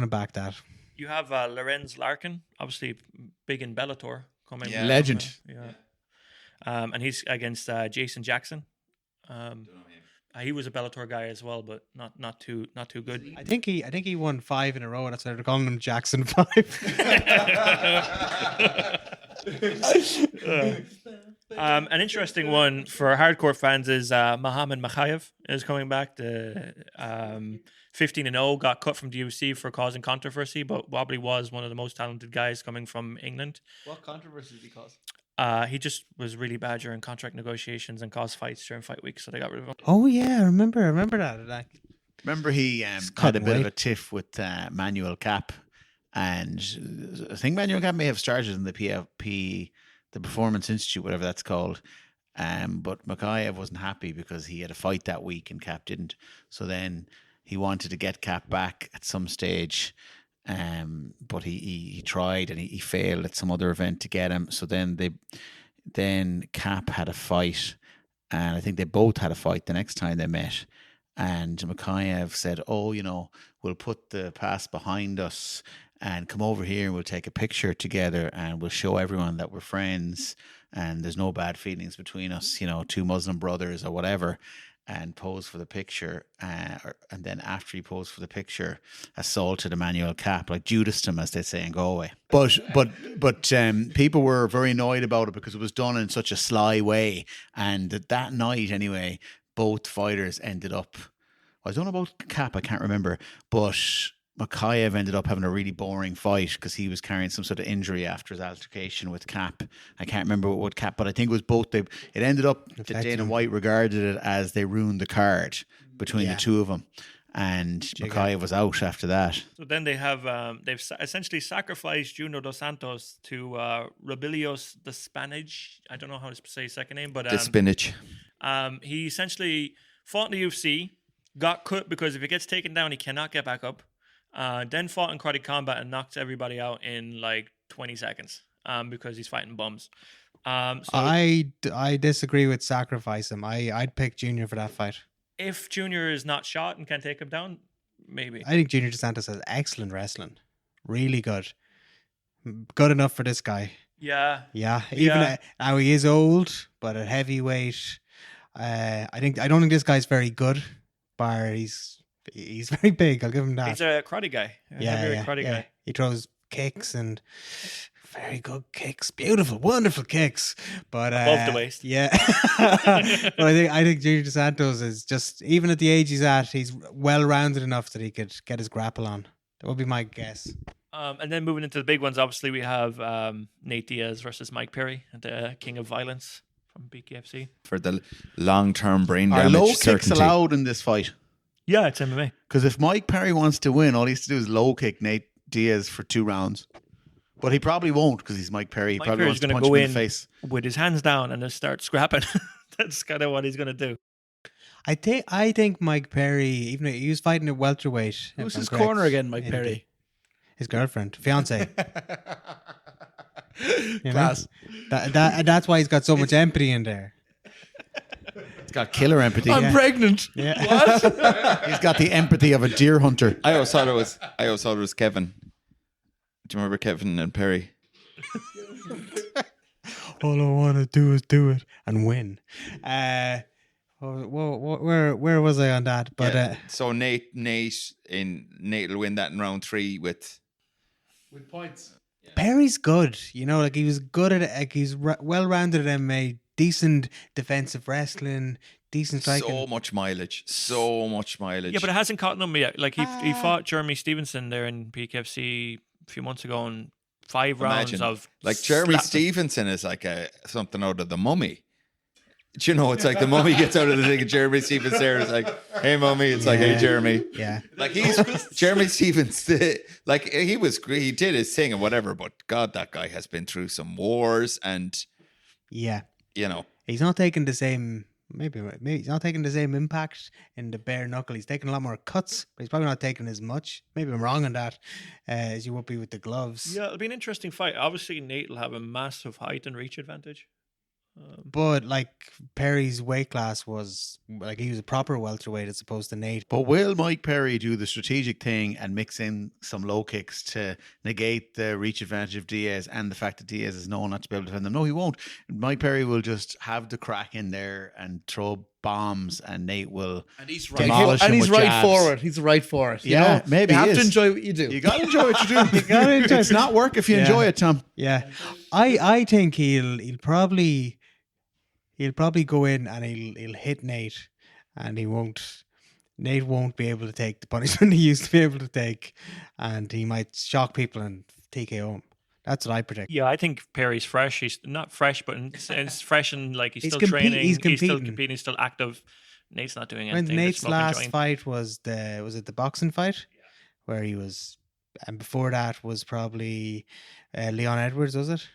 back that.
You have Lorenz Larkin, obviously big in Bellator, coming.
Yeah.
Legend.
Yeah. And he's against Jason Jackson. He was a Bellator guy as well, but not too good.
I think he won 5 in a row. That's why they're calling him Jackson 5.
An interesting one for hardcore fans is Mohamed Makhayev is coming back. The 15-0, got cut from the UFC for causing controversy, but probably was one of the most talented guys coming from England.
What controversy did he cause?
He just was really bad during contract negotiations and caused fights during fight week, so they got rid of him.
Oh yeah, I remember that.
Remember he had a bit of a tiff with Manuel Cap, and I think Manuel Cap may have started in the PFP, the Performance Institute, whatever that's called. But Makhayev wasn't happy because he had a fight that week and Cap didn't. So then he wanted to get Cap back at some stage. But he tried and he failed at some other event to get him. So then Cap had a fight, and I think they both had a fight the next time they met. And Makhayev said, we'll put the past behind us and come over here and we'll take a picture together and we'll show everyone that we're friends and there's no bad feelings between us, two Muslim brothers or whatever. And pose for the picture, and then after he posed for the picture, assaulted Emmanuel Cap, like Judased him, as they say in Galway. But people were very annoyed about it because it was done in such a sly way. And that night, anyway, both fighters ended up. I don't know about Cap, I can't remember, but Makhayev ended up having a really boring fight because he was carrying some sort of injury after his altercation with Cap. I can't remember what Cap, but I think it was both. It ended up that Dana White regarded it as they ruined the card between the two of them, and Makhayev was out after that.
So then they have they've essentially sacrificed Juno dos Santos to Robilios the Spanish. I don't know how to say his second name, but
The spinach.
he essentially fought in the UFC, got cut because if he gets taken down, he cannot get back up. Then fought in karate combat and knocked everybody out in like 20 seconds because he's fighting bums. So
I disagree with sacrifice him. I'd pick Junior for that fight.
if Junior is not shot and can take him down, maybe.
I think Junior Dos Santos has excellent wrestling. Really good. Good enough for this guy.
Yeah.
Yeah. Even now he is old, but at heavyweight, I don't think this guy's very good. Bar he's very big. I'll give him that.
He's a karate guy. Karate guy.
He throws kicks and very good kicks, beautiful, wonderful kicks. But
Above the waist.
yeah. But I think Jiri Dos Santos is just, even at the age he's at, he's well rounded enough that he could get his grapple on. That would be my guess.
And then moving into the big ones, obviously we have Nate Diaz versus Mike Perry, the King of Violence from BKFC.
For the long-term brain
Are
damage
low kicks
certainty.
allowed in this fight?
Yeah, it's MMA.
Because if Mike Perry wants to win, all he has to do is low kick Nate Diaz for 2 rounds. But he probably won't because he's Mike Perry. He
Mike
probably
Perry's
wants to
going
punch
to go
him in
in
the face.
with his hands down and just start scrapping. That's kind of what he's going to do.
I think Mike Perry, even though he was fighting at welterweight.
Who's
if I'm
his
correct,
corner again, Mike
in
Perry?
his girlfriend, fiance. You know?
Class.
That's why he's got so much empathy in there.
He's got killer empathy.
I'm pregnant.
Yeah.
He's got the empathy of a deer hunter.
I always thought it was Kevin. Do you remember Kevin and Perry?
All I want to do is do it and win. Where was I on that? But
Yeah. So Nate will win that in round 3 with
points.
Perry's good. You know, like he was good at it. Like he's well-rounded at MMA, decent defensive wrestling, decent striking.
so much mileage.
Yeah, but it hasn't caught him yet. Like he fought Jeremy Stevenson there in PKFC a few months ago in 5 rounds
Imagine.
of
Like Jeremy
slap-
Stevenson is like something out of The Mummy. Do you know, it's like the mummy gets out of the thing and Jeremy Stevens there is like, hey mummy, it's like, hey Jeremy.
Yeah.
Like he's Jeremy Stevens, like he did his thing and whatever, but God, that guy has been through some wars and
Yeah.
you know.
He's not taking the same. Maybe he's not taking the same impact in the bare knuckle. He's taking a lot more cuts, but he's probably not taking as much. Maybe I'm wrong on that, as you would be with the gloves.
Yeah, it'll be an interesting fight. Obviously, Nate will have a massive height and reach advantage.
But like Perry's weight class was like he was a proper welterweight as opposed to Nate.
But will Mike Perry do the strategic thing and mix in some low kicks to negate the reach advantage of Diaz and the fact that Diaz is known not to be able to defend them? No, he won't. Mike Perry will just have the crack in there and throw bombs, and Nate will demolish him
And he's
with
right
jabs.
for it. He's right for it. You
Yeah,
know?
maybe
you
he
have to
is.
enjoy what you do.
You got to enjoy what you do. You got to enjoy it. It's not work if you enjoy it, Tom.
Yeah, I think he'll probably go in and he'll hit Nate, and Nate won't be able to take the punishment he used to be able to take, and he might shock people and TKO him. That's what I predict.
Yeah, I think Perry's fresh. He's not fresh, but it's fresh and like he's still
compete-
training.
he's
Still
competing.
competing. He's still active. Nate's not doing
When
anything.
Nate's
Just smoking
last
joint.
fight was the boxing fight, where he was, and before that was probably Leon Edwards, was it?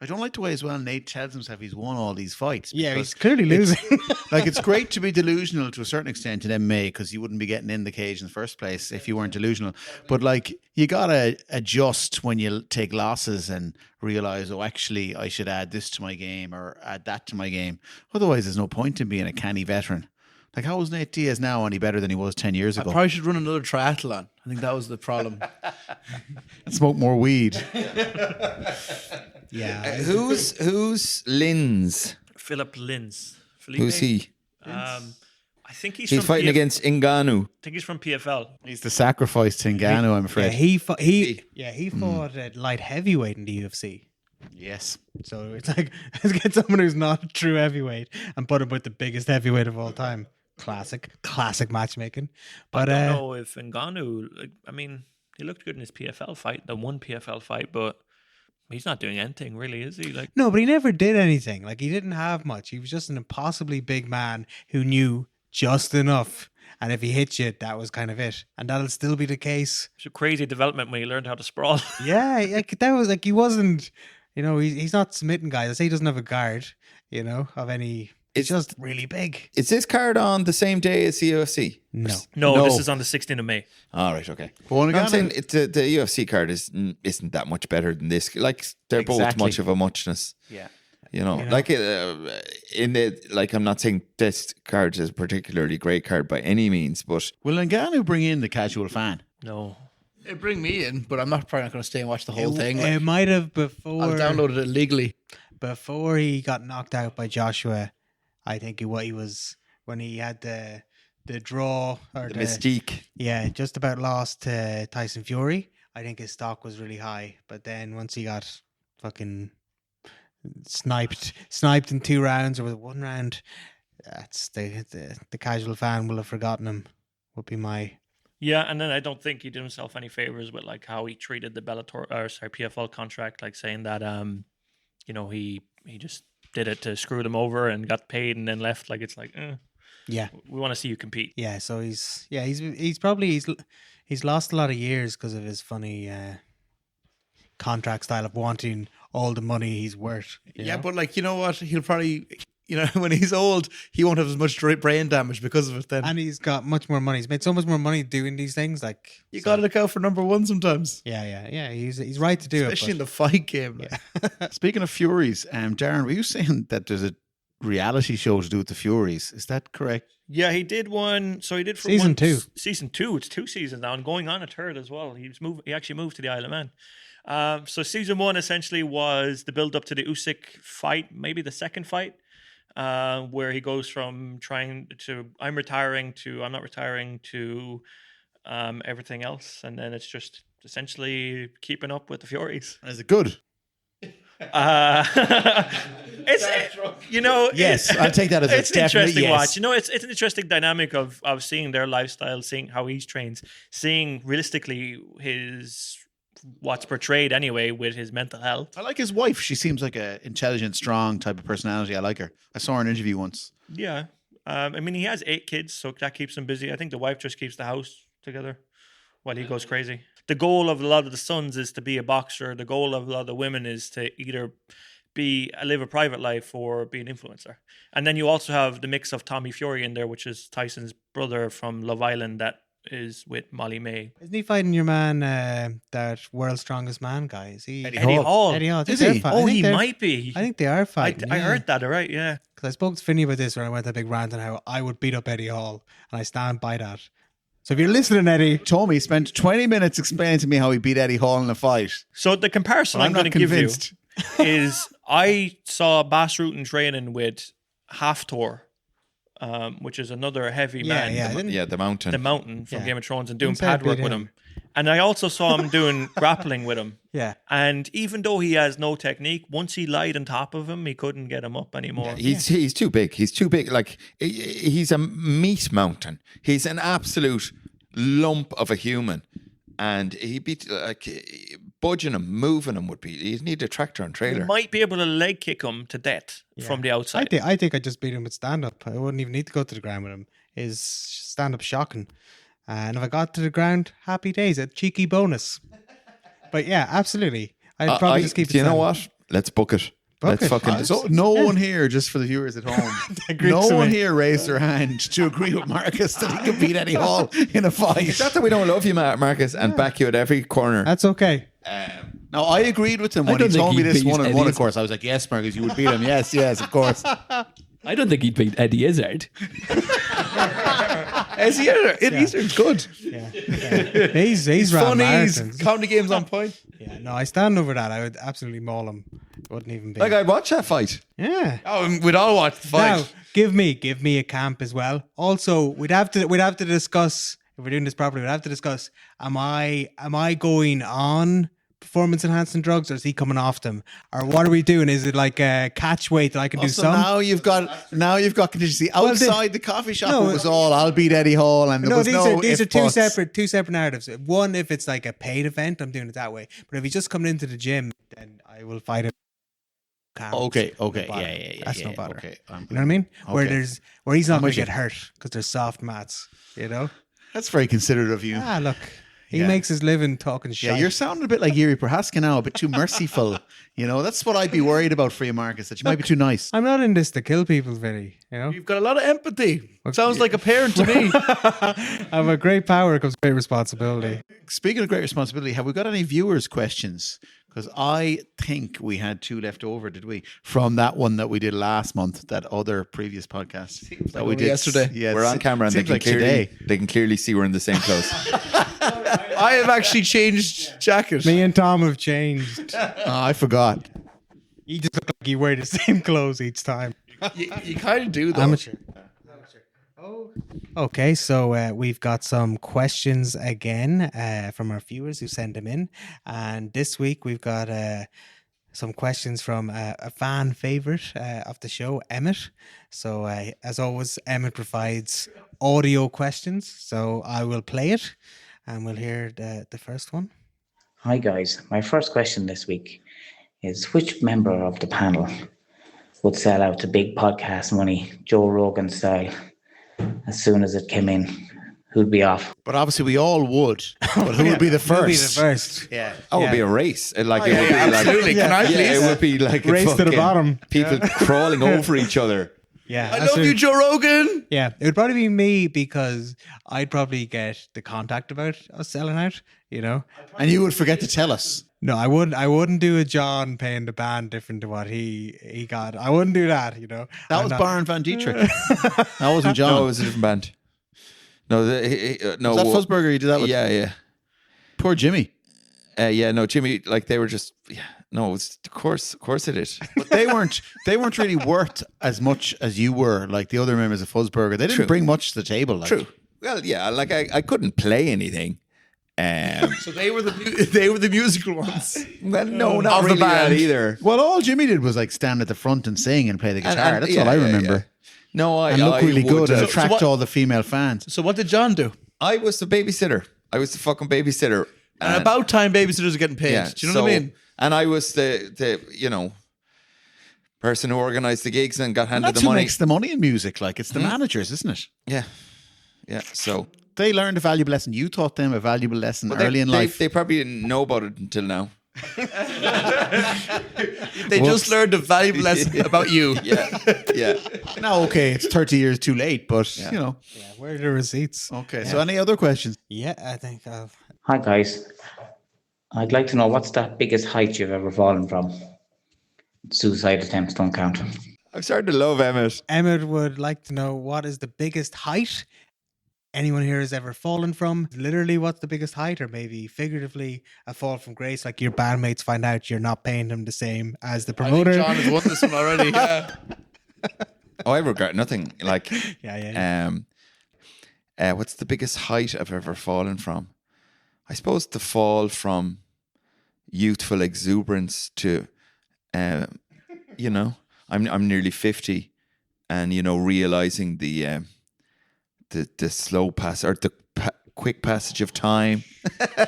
I don't like the way as well Nate tells himself he's won all these fights.
Yeah,
because
he's clearly losing.
like it's great to be delusional to a certain extent in MMA because you wouldn't be getting in the cage in the first place if you weren't delusional. But like you gotta adjust when you take losses and realize, oh, actually, I should add this to my game or add that to my game. Otherwise, there's no point in being a canny veteran. Like, how is Nate Diaz now any better than he was 10 years
I
ago?
probably should run another triathlon. I think that was the problem.
And smoke more weed.
Yeah.
Who's Linz?
Philip Linz. Felipe?
Who's he?
I think he's
He's
from
fighting against Ngannou.
I think he's from PFL.
He's the sacrifice to Ngannou, I'm
Yeah,
afraid.
he fought at light heavyweight in the UFC.
Yes.
So it's like, let's get someone who's not a true heavyweight and put him with the biggest heavyweight of all time. Classic matchmaking. But
I don't know if Ngannou, like, I mean, he looked good in his PFL fight, the one PFL fight, but he's not doing anything really, is he? Like,
no, but he never did anything. Like he didn't have much. He was just an impossibly big man who knew just enough. And if he hit you, that was kind of it. And that'll still be the case.
it's a crazy development when he learned how to sprawl.
Yeah, like that was like he wasn't, he's not submitting guys. I say he doesn't have a guard, of any. It's just really big.
Is this card on the same day as the UFC?
No.
No, this is on the 16th of May.
All right, okay.
Well,
I'm
Ngannou-
saying the UFC card isn't that much better than this. Like they're both
Exactly.
much of a muchness.
Yeah.
Like I'm not saying this card is a particularly great card by any means, but
Will Ngannou bring in the casual fan?
No.
It'd bring me in, but I'm probably not going to stay and watch the whole thing.
It might have before.
I've downloaded it legally.
Before he got knocked out by Joshua. I think he was when he had the draw or
the mystique.
Yeah, just about lost to Tyson Fury. I think his stock was really high, but then once he got fucking sniped in 2 rounds or was it 1 round, that's the casual fan will have forgotten him. Would be my.
Yeah, and then I don't think he did himself any favors with like how he treated the PFL contract, like saying that he just did it to screw them over and got paid and then left. Like it's like,
Yeah,
we want to see you compete.
yeah. So he's probably lost a lot of years because of his funny contract style of wanting all the money he's worth. you
Yeah,
know?
but like, you know what? He'll probably, when he's old, he won't have as much brain damage because of it then.
And he's got much more money. He's made so much more money doing these things. Like
You got to look out for number one sometimes.
yeah. He's right to do
Especially in
it.
the fight game. Like.
Speaking of Furies, Darren, were you saying that there's a reality show to do with the Furies? Is that correct?
Yeah, he did one. So he did for
Season 2.
Season 2. It's 2 seasons now, and going on a third as well. He actually moved to the Isle of Man. So season 1 essentially was the build up to the Usyk fight, maybe the second fight, where he goes from trying to I'm retiring to I'm not retiring to everything else, and then it's just essentially keeping up with the Furies.
Is it good?
It's
Yes, I'll take that as
it's
a
an
definite
interesting
yes.
watch. It's an interesting dynamic of seeing their lifestyle, seeing how he trains, seeing realistically what's portrayed anyway with his mental health.
I like his wife. She seems like a intelligent, strong type of personality. I like her. I saw her in an interview once.
Yeah, I mean he has 8 kids, so that keeps him busy. I think the wife just keeps the house together while he goes crazy. The goal of a lot of the sons is to be a boxer. The goal of a lot of the women is to either live a private life or be an influencer. And then you also have the mix of Tommy Fury in there, which is Tyson's brother from Love Island that is with Molly May.
Isn't he fighting your man, that World's Strongest Man guy? Is he?
Eddie Hall.
Eddie Hall. I think
Is
they're
he?
fi- I
Oh,
think
he
they're-
might be.
I think they are fighting.
I heard that, all right, yeah.
Because I spoke to Finney about this when I went to a big rant on how I would beat up Eddie Hall, and I stand by that. So if you're listening, Eddie,
Tommy spent 20 minutes explaining to me how he beat Eddie Hall in a fight.
So the comparison I'm
not
going to give you
convinced.
is I saw Bas Rutten training with Hafthor, which is another heavy man.
The mountain.
The Mountain from
Yeah.
Game of Thrones, and doing
Didn't say I
pad work
beat
with
him.
him. And I also saw him doing grappling with him.
yeah.
And even though he has no technique, once he lied on top of him, he couldn't get him up anymore.
He's too big. He's too big. Like he's a meat mountain. He's an absolute lump of a human, and he'd be like budging him, moving him would be. You'd need a tractor and
You
trailer.
might be able to leg kick him to death from the outside.
I think I just beat him with stand up. I wouldn't even need to go to the ground with him. His stand up shocking. And if I got to the ground, happy days, a cheeky bonus. But yeah, absolutely. I'd probably just keep it
Do you know
stand-up.
what? Let's book it.
Book
Let's
it.
fucking.
So no one here, just for the viewers at home,
Agrees
no
to
one
it.
here raised their hand to agree with Marcus that he could beat Eddie Hall in a fight.
It's not that we don't love you, Marcus, and back you at every corner.
That's okay.
No, I agreed with him
I
when he
don't think
told me
he'd
this
beat
one-on-one,
Eddie
of course. I was like, yes, Marcus, you would beat him. Yes, of course.
I don't think he'd beat Eddie Izzard.
Eastern's good.
Yeah. He's ran
Funny,
marathons.
comedy games on point.
Yeah, no, I stand over that. I would absolutely maul him. It wouldn't even be.
Like I'd watch that fight.
Yeah.
Oh, we'd all watch the fight.
Now, give me a camp as well. Also, we'd have to discuss, if we're doing this properly, we'd have to discuss, am I going on performance enhancing drugs, or is he coming off them? Or what are we doing? Is it like a catch weight that I can do
So
some?
now you've got contingency. Outside the coffee shop, it was all, I'll beat Eddie Hall. And there
No,
was
these are
if
two
buts.
separate narratives. One, if it's like a paid event, I'm doing it that way. But if he's just coming into the gym, then I will fight him.
Okay.
No bother.
Yeah.
That's no bother.
Okay.
You know what I mean? Where
Okay.
he's not
I'm
going
with
to
you.
get hurt because there's soft mats. You know?
That's very considerate of you.
Ah, look, he
Yeah.
makes his living talking shit.
Yeah, you're sounding a bit like Jiri Prochazka now, a bit too merciful. You know, that's what I'd be worried about for you, Marcus, that you might be too nice.
I'm not in this to kill people, Vinny. You know?
You've got a lot of empathy. Sounds like a parent to me.
I have a great power comes great responsibility.
Speaking of great responsibility, have we got any viewers' questions? Because I think we had 2 left over, did we? From that one that we did last month, that other previous podcast that we
only
did
yesterday.
Yeah,
We're on camera and
seems like today.
they can clearly see we're in the same clothes.
I have actually changed jacket.
Me and Tom have changed.
Oh, I forgot.
He just looked like he wear the same clothes each time.
You kind of do, though.
Amateur. Oh. Okay, so we've got some questions again from our viewers who send them in. And this week we've got some questions from a fan favorite of the show, Emmett. So as always, Emmett provides audio questions. So I will play it and we'll hear the first one.
Hi guys, my first question this week is which member of the panel would sell out to big podcast money, Joe Rogan style, as soon as it came in? who'd be off?
But obviously we all would. But who would be the
Who'll be the
first?
first?
Yeah.
Oh, it'd be a race. Like it would be
Absolutely.
like,
Can I please?
it would be like a
Race to the
fucking
bottom.
people crawling over each other.
Yeah,
I love you, Joe Rogan.
Yeah, it would probably be me because I'd probably get the contact about us selling out. You know,
And you would forget to tell us.
no, I wouldn't. I wouldn't do a John paying the band different to what he got. I wouldn't do that. You know,
That
I'm
was
not-
Baron Van Dietrich. That wasn't John.
No, it was a different band. No, no.
Was that Fuzzburger you did that with?
Yeah.
Poor Jimmy.
Yeah, no, Jimmy, like they were just, no, it's of course it is.
But they weren't really worth as much as you were, like the other members of Fuzzburger. They didn't
True.
bring much to the table. Like.
True. Well, yeah, like I couldn't play anything.
So they were the musical ones.
Well, no, not
Of the
really that
band.
either.
Well, all Jimmy did was like stand at the front and sing and play the guitar.
And-
That's
yeah,
all I
yeah,
remember.
yeah. No,
And look really good and
So
attract
what-
all the female fans.
So what did John do?
I was the babysitter. I was the fucking babysitter.
And about time babysitters are getting paid. Do you know what I mean?
And I was the person who organized the gigs and got handed
That's
the
who
money.
makes the money in music. Like it's the managers, isn't it?
Yeah. So
They learned a valuable lesson. You taught them a valuable lesson
But
early in life.
They probably didn't know about it until now.
They just learned a valuable lesson about you.
Yeah.
Now, okay, it's 30 years too late, but you know.
Yeah, where are the receipts?
Okay, so any other questions?
Yeah, I think I've.
Hi guys, I'd like to know what's the biggest height you've ever fallen from? Suicide attempts don't count.
I'm starting to love Emmett.
Emmett would like to know what is the biggest height anyone here has ever fallen from. Literally, what's the biggest height, or maybe figuratively, a fall from grace, like your bandmates find out you're not paying them the same as the
I think
promoter.
John has won this one already. Yeah.
Oh, I regret nothing. Like,
Yeah.
what's the biggest height I've ever fallen from? I suppose the fall from youthful exuberance to, I'm nearly 50, and realizing the slow pass or the quick passage of time.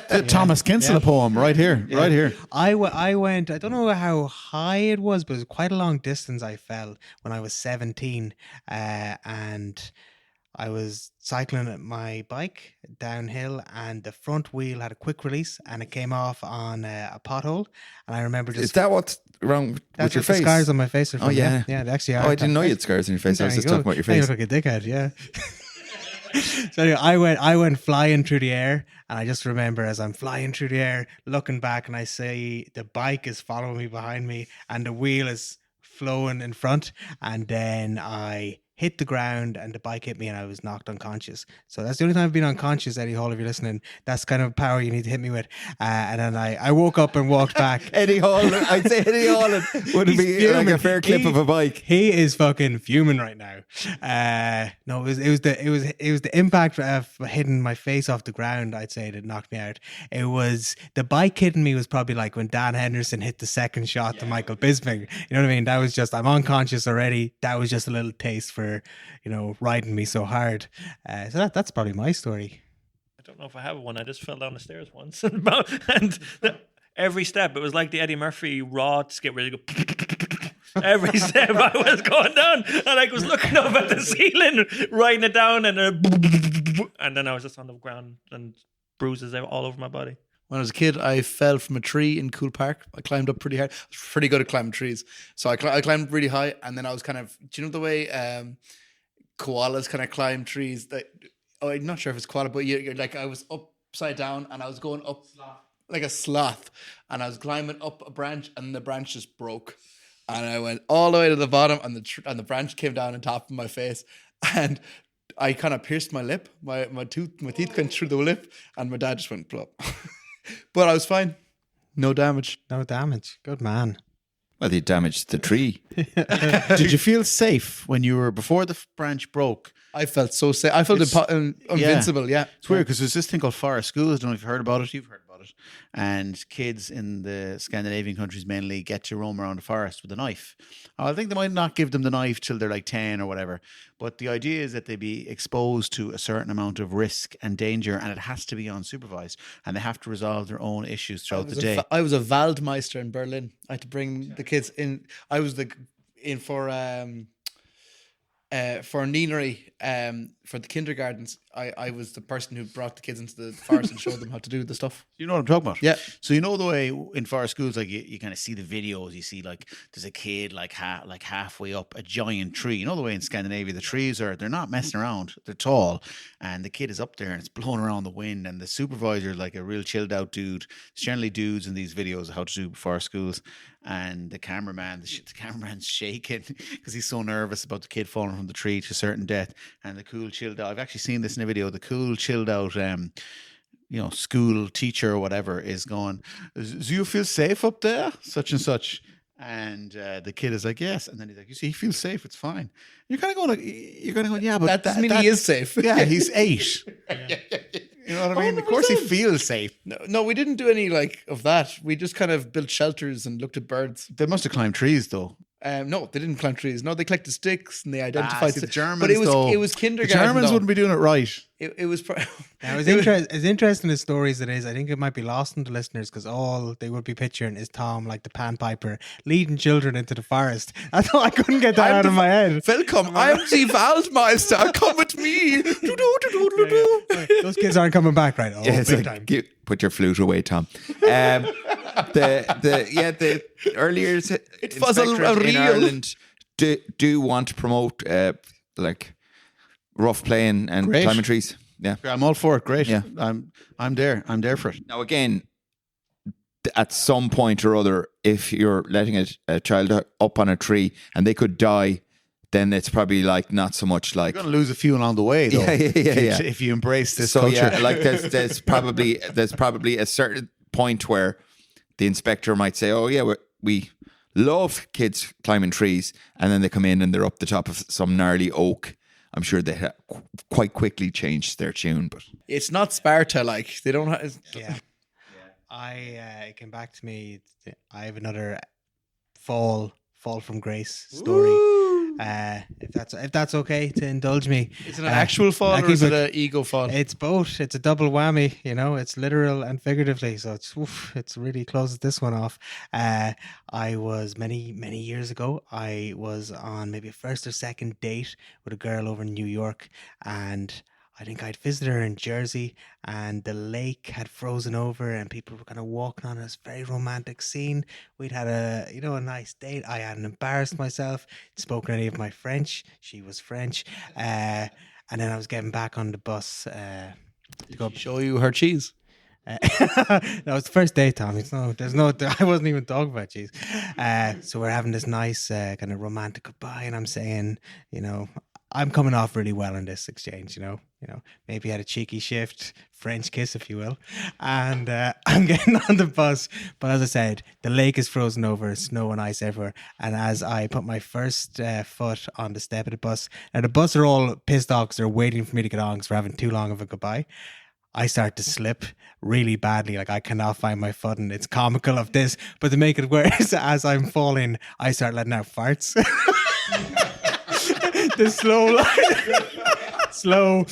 The Thomas Kinsella poem right here, right here.
I went, I don't know how high it was, but it was quite a long distance I fell when I was 17. And I was cycling my bike downhill, and the front wheel had a quick release and it came off on a pothole. And I remember just...
Is that what's wrong
That's
with your
what the
face?
scars on my face are from.
Oh, yeah.
Yeah, they actually are.
Oh, I didn't know you had scars on your face. I was
There
just
you
talking
go.
about your
Now you
face.
look like a dickhead, yeah. So anyway, I went flying through the air, and I just remember as I'm flying through the air, looking back, and I see the bike is following me behind me, and the wheel is flowing in front, and then I hit the ground, and the bike hit me, and I was knocked unconscious. So that's the only time I've been unconscious, Eddie Hall, if you're listening. That's kind of power you need to hit me with. And then I woke up and walked back.
Eddie Holland. I'd say Eddie Holland would
He's
be like
fuming.
a fair clip of a bike.
He is fucking fuming right now. No, it was the impact of hitting my face off the ground, I'd say, that knocked me out. It was the bike hitting me was probably like when Dan Henderson hit the second shot to Michael Bisping. You know what I mean? That was just, I'm unconscious already. That was just a little taste for, riding me so hard. So that's probably my story.
I don't know if I have one. I just fell down the stairs once, and every step it was like the Eddie Murphy raw skit where you go. Every step I was going down, and I was looking up at the ceiling, writing it down, and then I was just on the ground and bruises all over my body.
When I was a kid, I fell from a tree in Cool Park. I climbed up pretty hard. I was pretty good at climbing trees. So I climbed really high, and then I was kind of, do you know the way koalas kind of climb trees? I'm not sure if it's koala, but you're like, I was upside down, and I was going up like a sloth, and I was climbing up a branch, and the branch just broke. And I went all the way to the bottom, and the branch came down on top of my face, and I kind of pierced my lip. My teeth went through the lip, and my dad just went plop. But I was fine. No damage.
No damage. Good man.
Well, they damaged the tree.
Did you feel safe when you were, before the branch broke?
I felt so safe. I felt invincible, yeah.
It's weird because there's this thing called forest schools. I don't know if you've heard about it. You've heard about it. And kids in the Scandinavian countries mainly get to roam around the forest with a knife. I think they might not give them the knife till they're like 10 or whatever. But the idea is that they be exposed to a certain amount of risk and danger, and it has to be unsupervised. And they have to resolve their own issues throughout the day.
I was a Waldmeister in Berlin. I had to bring the kids in. I was in for Nienery for the kindergartens, I was the person who brought the kids into the forest and showed them how to do the stuff.
You know what I'm talking about?
Yeah.
So you know the way in forest schools, like you kind of see the videos. You see like there's a kid like halfway up a giant tree. You know the way in Scandinavia the trees they're not messing around. They're tall, and the kid is up there and it's blowing around the wind. And the supervisor is like a real chilled out dude. It's generally dudes in these videos of how to do forest schools. And the cameraman's shaking because he's so nervous about the kid falling from the tree to certain death. And the cool chilled out. I've actually seen this in a video. The cool chilled out, school teacher or whatever is going, "Do you feel safe up there? Such and such." And the kid is like, "Yes." And then he's like, "You see, he feels safe. It's fine." You're kind of going, "Yeah, but
That doesn't mean he is safe.
Yeah, he's 8. You know what I mean? Of course he feels safe.
No, we didn't do any of that. We just kind of built shelters and looked at birds.
They must have climbed trees though.
No, they didn't climb trees. No, they collected sticks and they identified.
The Germans,
but it
though,
was kindergarten.
The Germans
though.
wouldn't be doing it right.
It was.
Now, as interesting as stories it is, I think it might be lost on the listeners because all they would be picturing is Tom, like the panpiper, leading children into the forest. I thought I couldn't get that out of my head.
Welcome, I'm the Waldmeister. Come with me.
Those kids aren't coming back, right? Oh,
Yeah, it's
big
like,
time.
put your flute away, Tom. The earlier it
was a
in
real-
Ireland do want to promote like rough playing and
Great.
climbing trees. Yeah.
I'm all for it. Great.
Yeah.
I'm there. I'm there for it.
Now again, at some point or other, if you're letting a child up on a tree and they could die, then it's probably like not so much like.
You're going to lose a few along the way, though.
Yeah.
If you embrace this
So
culture.
yeah, like there's probably a certain point where the inspector might say, "Oh yeah, we love kids climbing trees," and then they come in and they're up the top of some gnarly oak. I'm sure they quite quickly changed their tune, but
It's not Sparta. They don't have.
Yeah. It came back to me. I have another fall from grace story. If that's okay to indulge me.
Is it an actual fall or is it an ego fall?
It's both. It's a double whammy. It's literal and figuratively. So it's really closes this one off. I was many years ago. I was on maybe a first or second date with a girl over in New York, and I think I'd visited her in Jersey, and the lake had frozen over and people were kind of walking on this very romantic scene. We'd had a nice date. I hadn't embarrassed myself, spoken any of my French. She was French. And then I was getting back on the bus to go
Show you her cheese.
that was the first date, Tom. I wasn't even talking about cheese. So we're having this nice kind of romantic goodbye, and I'm saying, I'm coming off really well in this exchange, maybe had a cheeky shift, French kiss, if you will. And I'm getting on the bus. But as I said, the lake is frozen over, snow and ice everywhere. And as I put my first foot on the step of the bus, and the bus are all pissed off because they're waiting for me to get on because we're having too long of a goodbye, I start to slip really badly. I cannot find my footing. It's comical of this. But to make it worse, as I'm falling, I start letting out farts. The slow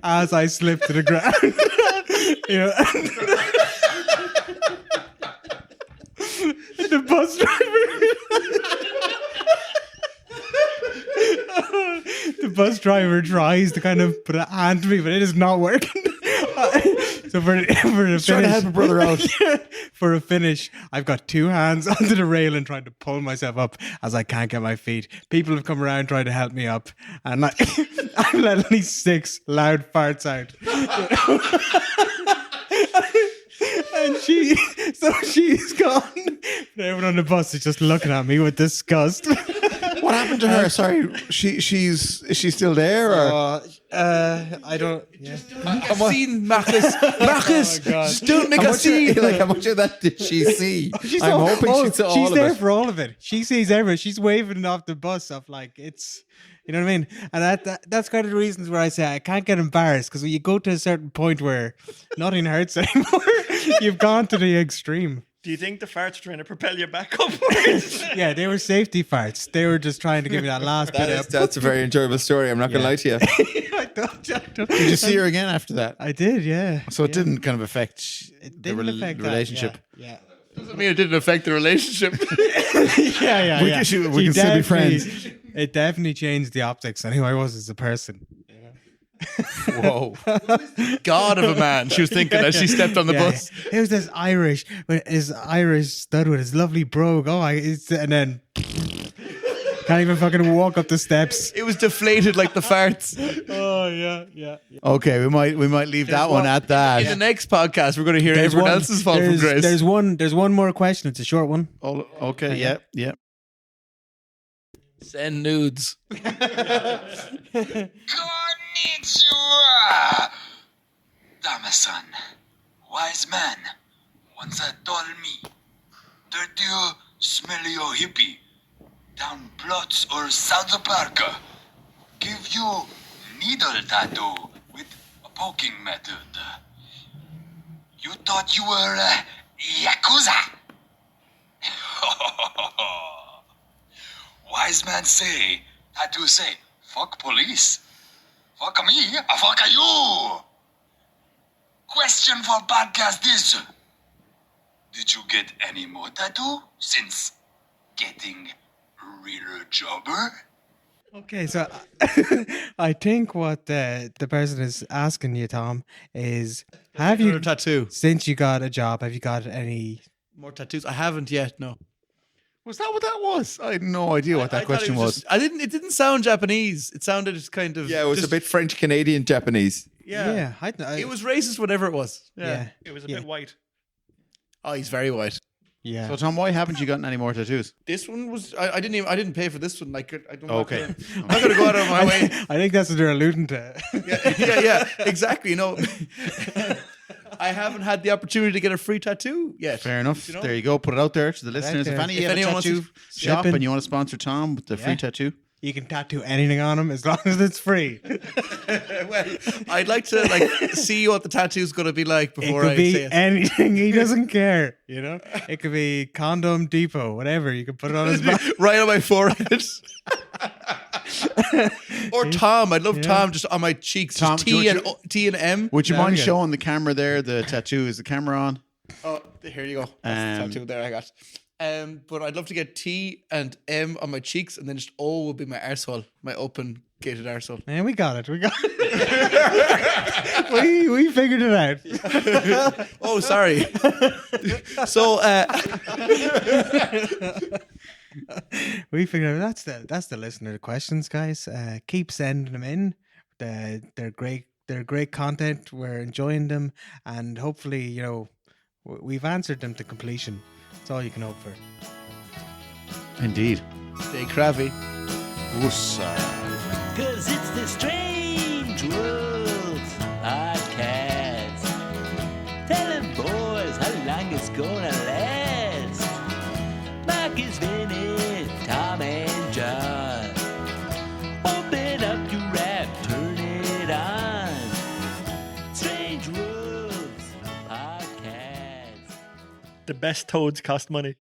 as I slip to the ground. The bus driver tries to kind of put a hand to me, but it is not working. So for the finish,
trying to help a brother out.
For a finish, I've got two hands onto the rail and trying to pull myself up as I can't get my feet. People have come around trying to help me up, and I've let at least 6 loud farts out. And she's gone. Everyone on the bus is just looking at me with disgust.
What happened to her? Sorry, is she still there? Or?
I don't. Yeah.
I've seen Marcus. Marcus,
Oh, God.
don't make a scene.
how much of that did she see? I'm hoping she saw all
she's
of
there
it.
for all of it. She sees everything. She's waving off the bus of it's, you know what I mean? And that's kind of the reasons where I say I can't get embarrassed, because when you go to a certain point where nothing hurts anymore, you've gone to the extreme.
Do you think the farts are trying to propel you back upwards?
Yeah, they were safety farts. They were just trying to give me that last bit of.
That's a very enjoyable story. I'm not going to lie to you.
I don't.
Did you see her again after that?
I did, yeah.
So it didn't kind of affect
It
the
didn't affect that,
relationship.
Yeah.
Doesn't mean it didn't affect the relationship.
Yeah.
We can still be friends.
It definitely changed the optics on who I was as a person.
Whoa. God of a man, she was thinking as she stepped on the bus.
Who's this Irish with his Irish stud with his lovely brogue? And then can't even fucking walk up the steps.
It was deflated like the farts.
Oh yeah.
Okay, we might leave that one at that. In the next podcast, we're going to hear everyone else's fault from Grace.
There's one more question. It's a short one.
Oh, okay, yeah.
Send nudes.
Konnichiwa! Damasan, wise man, once told me, dirty smelly hippie, down plots or South Park, give you needle tattoo with a poking method. You thought you were Yakuza? Wise man say, tattoo say, fuck police. Fuck me, fuck you. Question for podcast is, did you get any more tattoo since getting real jobber?
Okay, so I think what the person is asking you, Tom, is have you
tattoo
since you got a job? Have you got any
more tattoos? I haven't yet. No. Was that what that was? I had no idea what that question was. It didn't sound Japanese. It sounded kind of.
Yeah, it was a bit French, Canadian, Japanese.
Yeah.
it
was racist, whatever it was.
Yeah.
It was a bit white.
Oh, he's very white.
Yeah.
So Tom, why haven't you gotten any more tattoos?
This one was I didn't pay for this one. Like I don't.
Okay.
I'm not gonna go out of my way.
I think that's what they're alluding to.
Yeah, exactly. No, I haven't had the opportunity to get a free tattoo yet. Fair enough. There you go. Put it out there to the listeners. If anyone wants to shop and you want to sponsor Tom with the free tattoo,
you can tattoo anything on him as long as it's free.
Well, I'd like to see what the tattoo's going to be like before
it could be
say it.
anything. He doesn't care. You know, it could be Condom Depot, whatever. You can put it on his back,
right on my forehead. Or Tom, I'd love Tom just on my cheeks. Tom, T and M. Would you mind showing the camera there? The tattoo, is the camera on?
Oh, here you go. That's the tattoo there I got. But I'd love to get T and M on my cheeks, and then just O will be my arsehole, my open gated arsehole.
Man, we got it. we figured it out.
Oh, sorry. So
we figured out that's the listener questions, guys. Keep sending them in. They're great. They're great content. We're enjoying them, and hopefully, we've answered them to completion. That's all you can hope for.
Indeed.
Stay crabby.
Cause it's the Strange Worlds podcast. Tell them boys how long it's gonna last. Mark is Vinny, Tom and John. Open up your app, turn it on. Strange Worlds podcast.
The best toads cost money.